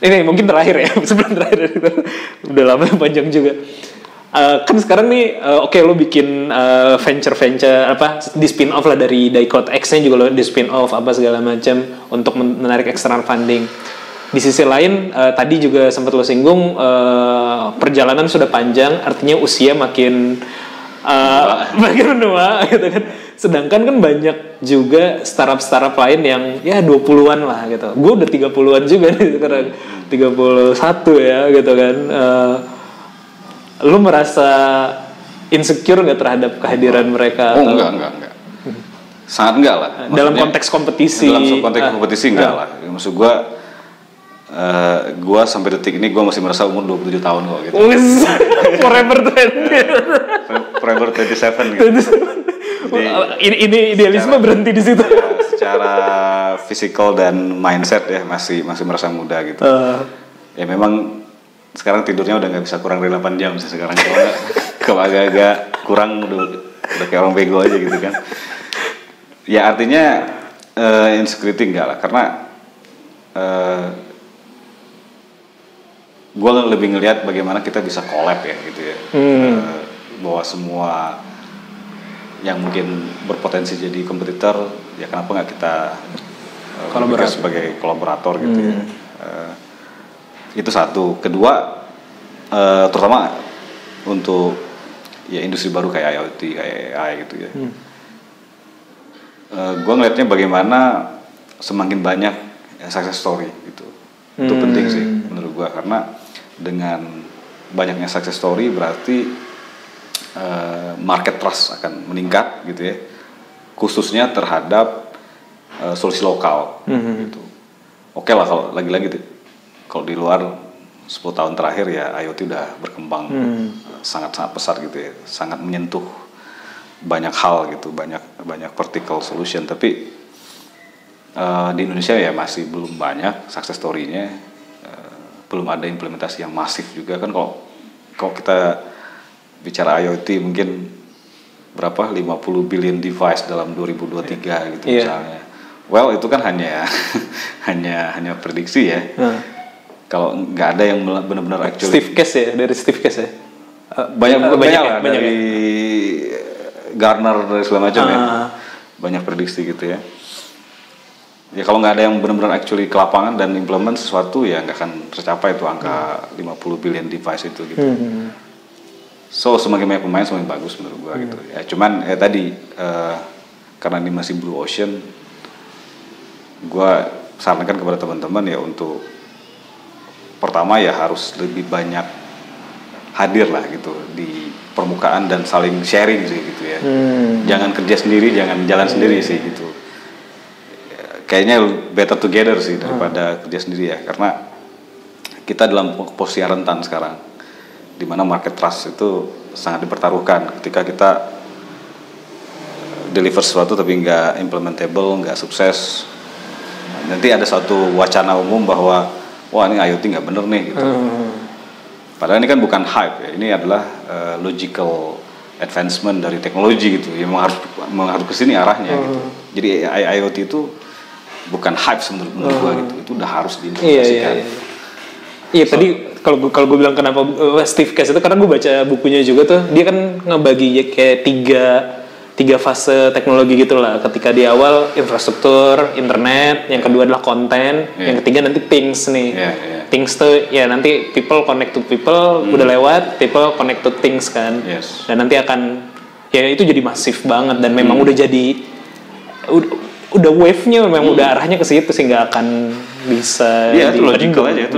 Ini mungkin terakhir ya, sebelum terakhir itu udah lama panjang juga. Kan sekarang nih, lo bikin venture apa di spin off lah dari Daikot X-nya juga lo di spin off apa segala macam untuk menarik external funding. Di sisi lain tadi juga sempat lo singgung perjalanan sudah panjang, artinya usia makin menua gitu kan. Sedangkan kan banyak juga startup lain yang ya 20-an lah gitu. Gue udah 30-an juga nih sekarang. 31 ya gitu kan. Lu merasa insecure gak terhadap kehadiran mereka? Oh enggak. Sangat enggak lah. Maksudnya, dalam konteks kompetisi. Enggak lah. Maksud gue sampai detik ini gue masih merasa umur 27 tahun kok gitu. Forever 27 gitu. Ini idealisme berhenti di situ. Secara fisikal dan mindset ya masih merasa muda gitu. Ya memang sekarang tidurnya udah nggak bisa kurang dari 8 jam sih sekarang. Kalau agak-agak kurang udah kayak orang bego aja gitu kan. Ya artinya insecurity enggak lah karena gue lebih ngelihat bagaimana kita bisa collab ya gitu ya. Bahwa semua yang mungkin berpotensi jadi kompetitor ya kenapa nggak kita sebagai kolaborator gitu ya. Itu satu. Kedua terutama untuk ya industri baru kayak IoT kayak AI gitu ya. Gue ngelihatnya bagaimana semakin banyak success story gitu. Itu penting sih menurut gue karena dengan banyaknya success story berarti market trust akan meningkat gitu ya, khususnya terhadap solusi lokal gitu. Oke lah kalau lagi-lagi kalau di luar 10 tahun terakhir ya IoT udah berkembang sangat-sangat pesat gitu ya, sangat menyentuh banyak hal gitu, banyak vertical solution, tapi di Indonesia ya masih belum banyak success story-nya, belum ada implementasi yang masif juga kan. Kalau kita bicara IoT mungkin berapa 50 billion device dalam 2023 gitu misalnya. Well itu kan hanya prediksi ya. Kalau nggak ada yang benar-benar actually Steve Case ya, dari Steve Case ya. banyak lah dari Gartner dan segala macam ya. Banyak prediksi gitu ya. Ya kalau nggak ada yang benar-benar actually ke lapangan dan implement sesuatu ya nggak akan tercapai itu angka 50 billion device itu gitu. So semakin banyak pemain semakin bagus menurut gua gitu. Ya cuman tadi karena ini masih blue ocean, gua sarankan kepada teman-teman ya untuk pertama ya harus lebih banyak hadir lah gitu di permukaan dan saling sharing sih gitu ya. Jangan kerja sendiri, jangan jalan sendiri sih gitu. Kayaknya better together sih daripada kerja sendiri ya, karena kita dalam posisi rentan sekarang di mana market trust itu sangat dipertaruhkan ketika kita deliver sesuatu tapi nggak implementable, nggak sukses. Nanti ada suatu wacana umum bahwa wah ini IoT nggak bener nih gitu. Padahal ini kan bukan hype ya, ini adalah logical advancement dari teknologi gitu. Ya memang harus ke sini arahnya gitu. Jadi IoT itu bukan hype menurut gua gitu. Itu udah harus diimplementasikan. Iya tadi kalau gue bilang kenapa Steve Case itu karena gue baca bukunya juga tuh, dia kan ngebagi kayak tiga fase teknologi gitu lah. Ketika di awal infrastruktur, internet, yang kedua adalah konten, yang ketiga nanti things nih. Things tuh ya nanti people connect to people udah lewat, people connect to things kan. Dan nanti akan ya itu jadi masif banget dan memang udah jadi udah wave-nya memang udah arahnya ke situ sih, nggak akan bisa. Iya itu logical aja, itu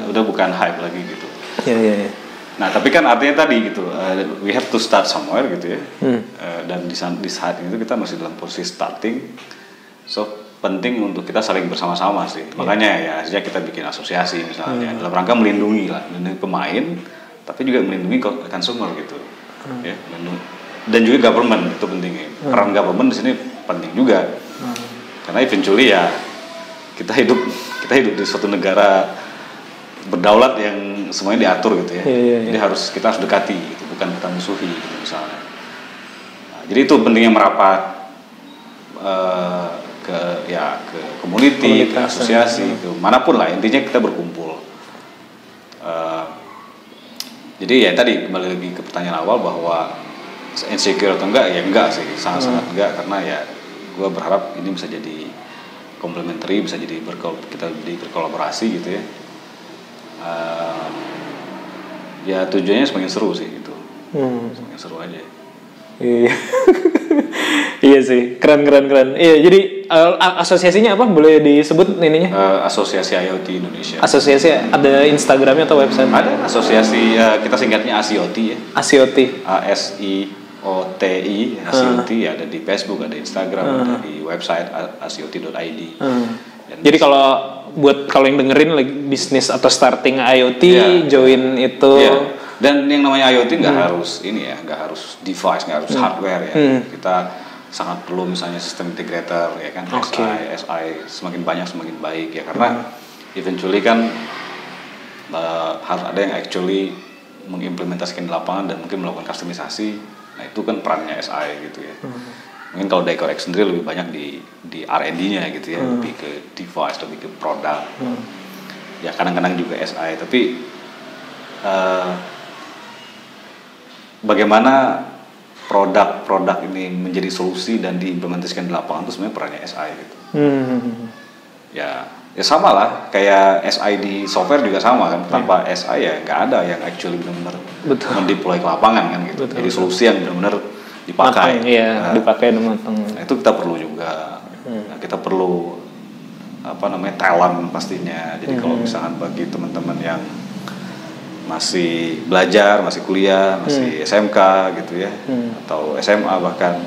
udah bukan hype lagi gitu. Iya. Nah tapi kan artinya tadi gitu, we have to start somewhere gitu ya. Dan di saat itu kita masih dalam posisi starting, so penting untuk kita saling bersama-sama sih. Makanya ya akhirnya kita bikin asosiasi misalnya dalam rangka melindungi pemain, tapi juga melindungi consumer gitu. Ya, dan juga government itu pentingnya. Peran government di sini penting juga. Karena eventually ya kita hidup di suatu negara berdaulat yang semuanya diatur gitu ya. Jadi kita harus dekati gitu, bukan kita musuhi gitu misalnya. Nah, jadi itu pentingnya merapat ke community, ke asosiasi, ke manapun lah, intinya kita berkumpul. Jadi ya tadi kembali lagi ke pertanyaan awal bahwa insecure atau enggak, ya enggak sih, sangat-sangat enggak, karena ya gue berharap ini bisa jadi complementary, bisa jadi kita berkolaborasi gitu ya. Ya tujuannya semakin seru sih gitu, semakin seru aja. Iya sih, keren. Iya, jadi asosiasinya apa? Boleh disebut ininya? Asosiasi IoT Indonesia. Asosiasi ada Instagramnya atau website? Ada asosiasi, kita singkatnya ASIOT ya. ASIOT. ASIOTI, ASIOT ada di Facebook, ada Instagram, ada di website asioti.id. Jadi kalau yang dengerin lagi bisnis atau starting IoT, join itu. Dan yang namanya IoT nggak harus ini ya, nggak harus device, nggak harus hardware ya. Kita sangat perlu misalnya sistem integrator ya kan, SI semakin banyak semakin baik ya, karena eventually kan harus ada yang actually mengimplementasikan di lapangan dan mungkin melakukan customisasi. Nah itu kan perannya SI gitu ya. Mungkin kalau DiCoreX sendiri lebih banyak di R&D-nya gitu ya, lebih ke device, lebih ke produk. Ya kadang-kadang juga SI, tapi bagaimana produk-produk ini menjadi solusi dan diimplementasikan di lapangan itu sebenarnya perannya SI gitu. Ya sama lah, kayak SI di software juga sama kan. Tanpa SI ya nggak ada yang actually benar-benar mendeploy ke lapangan kan gitu. Jadi solusi yang benar-benar dipakai. Dipakai dan matang. Nah, itu kita perlu juga. Nah, kita perlu talent pastinya. Jadi kalau misalkan bagi teman-teman yang masih belajar, masih kuliah, masih SMK gitu ya, atau SMA bahkan,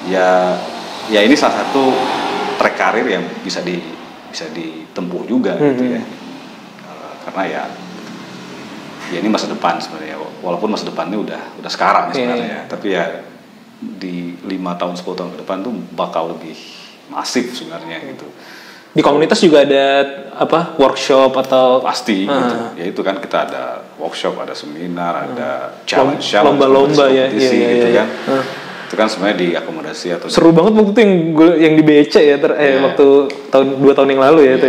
ya ini salah satu track karir yang bisa ditempuh juga gitu ya, karena ya ini masa depan sebenarnya, walaupun masa depannya udah sekarang sebenarnya, tapi ya di 5 tahun 10 tahun ke depan tuh bakal lebih masif sebenarnya gitu. Di komunitas juga ada workshop atau pasti gitu. Ya itu kan kita ada workshop, ada seminar, ada challenge, lomba-lomba gitu kan. Itu kan sebenarnya diakomodasi atau seru banget waktu itu yang di BC ya waktu 2 tahun yang lalu ya itu.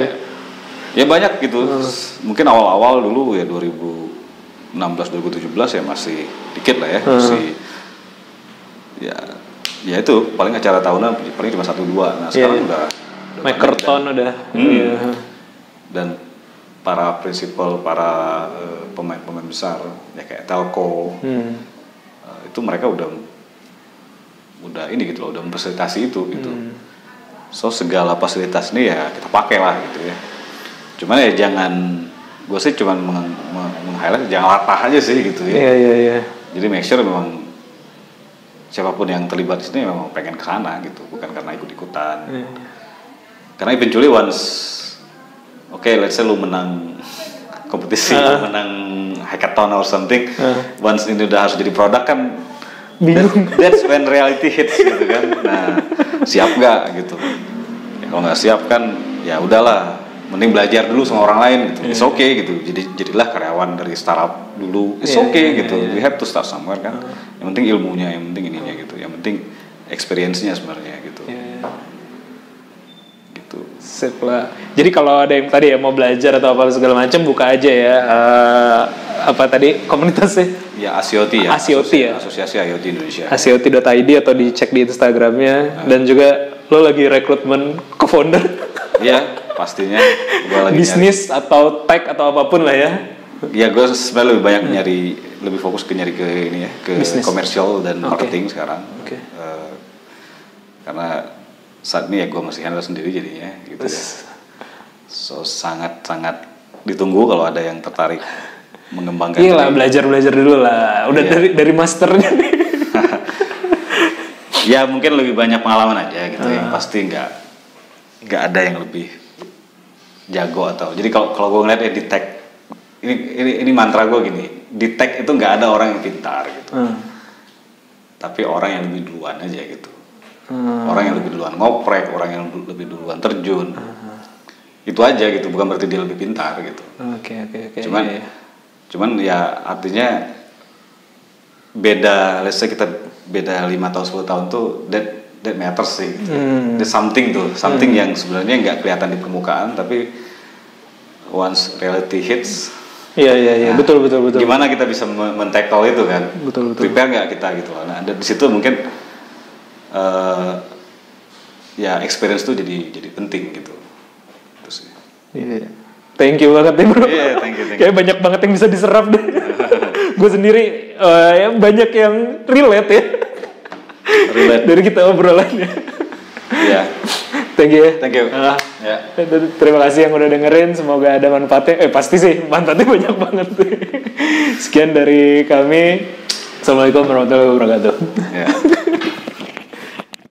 Ya banyak gitu. Mungkin awal-awal dulu ya 2015 2016 2017 ya masih dikit lah ya, masih ya itu paling acara tahunan paling cuma 1-2. Nah sekarang udah Makerton udah. Dan para prinsipal, para pemain-pemain besar ya kayak Telco, itu mereka udah ini gitu loh, udah memfasilitasi itu gitu. So segala fasilitas ini ya kita pakai lah gitu ya. Cuman ya gue sih cuman meng-highlight jangan latah aja sih gitu ya. Iya. Jadi make sure memang siapapun yang terlibat di sini memang pengen ke sana gitu, bukan karena ikut-ikutan. Karena eventually once let's say lu menang kompetisi, lu menang hackathon or something, once ini udah harus jadi produk kan, that's when reality hits gitu kan. Nah, siap nggak gitu? Ya, kalau nggak siap kan, ya udahlah, mending belajar dulu sama orang lain gitu. It's okay gitu. Jadilah karyawan dari startup dulu. It's okay gitu. We have to start somewhere kan. Yang penting ilmunya, yang penting ininya gitu. Yang penting experience-nya sebenarnya gitu. Sip lah. Jadi kalau ada yang tadi ya mau belajar atau apa segala macam buka aja ya apa tadi komunitasnya? Ya ASIOT ya. Asosiasi IoT Indonesia. ASIOT.id atau dicek di Instagramnya dan juga lo lagi rekrutmen co-founder. Iya pastinya. Gua lagi bisnis nyari. Atau tech atau apapun lah ya. Ya gue sebenarnya lebih banyak lebih fokus ke nyari ke ini ya ke komersial dan marketing sekarang. Karena saat ini ya gue masih handle sendiri jadinya gitu ya. So sangat ditunggu kalau ada yang tertarik mengembangkan. Iya lah belajar dulu lah. Udah dari masternya nih. Ya mungkin lebih banyak pengalaman aja gitu. Yang pasti nggak ada yang lebih jago atau. Jadi kalau gue ngeliat ya di tech ini mantra gue gini, di tech itu nggak ada orang yang pintar gitu. Tapi orang yang lebih duluan aja gitu. Orang yang lebih duluan ngoprek, orang yang lebih duluan terjun, itu aja gitu, bukan berarti dia lebih pintar gitu. Oke. Cuman ya artinya beda, let's say kita beda 5 tahun 10 tahun tuh that matters sih. Gitu. There's something yang sebenarnya nggak kelihatan di permukaan, tapi once reality hits. Iya, betul. Gimana kita bisa men-tackle itu kan? Betul. Prepare nggak kita gitu. Nah, di situ mungkin ya experience tuh jadi penting gitu. Terus ya. Iya. Thank you banget nih bro. Iya, thank you. Kayak banyak banget yang bisa diserap deh. Gue sendiri ya banyak yang relate ya. Dari kita obrolannya. Iya. Thank you. Ya. Terima kasih yang udah dengerin. Semoga ada manfaatnya. Pasti sih manfaatnya banyak banget. Sekian dari kami. Assalamualaikum warahmatullahi wabarakatuh. Ya.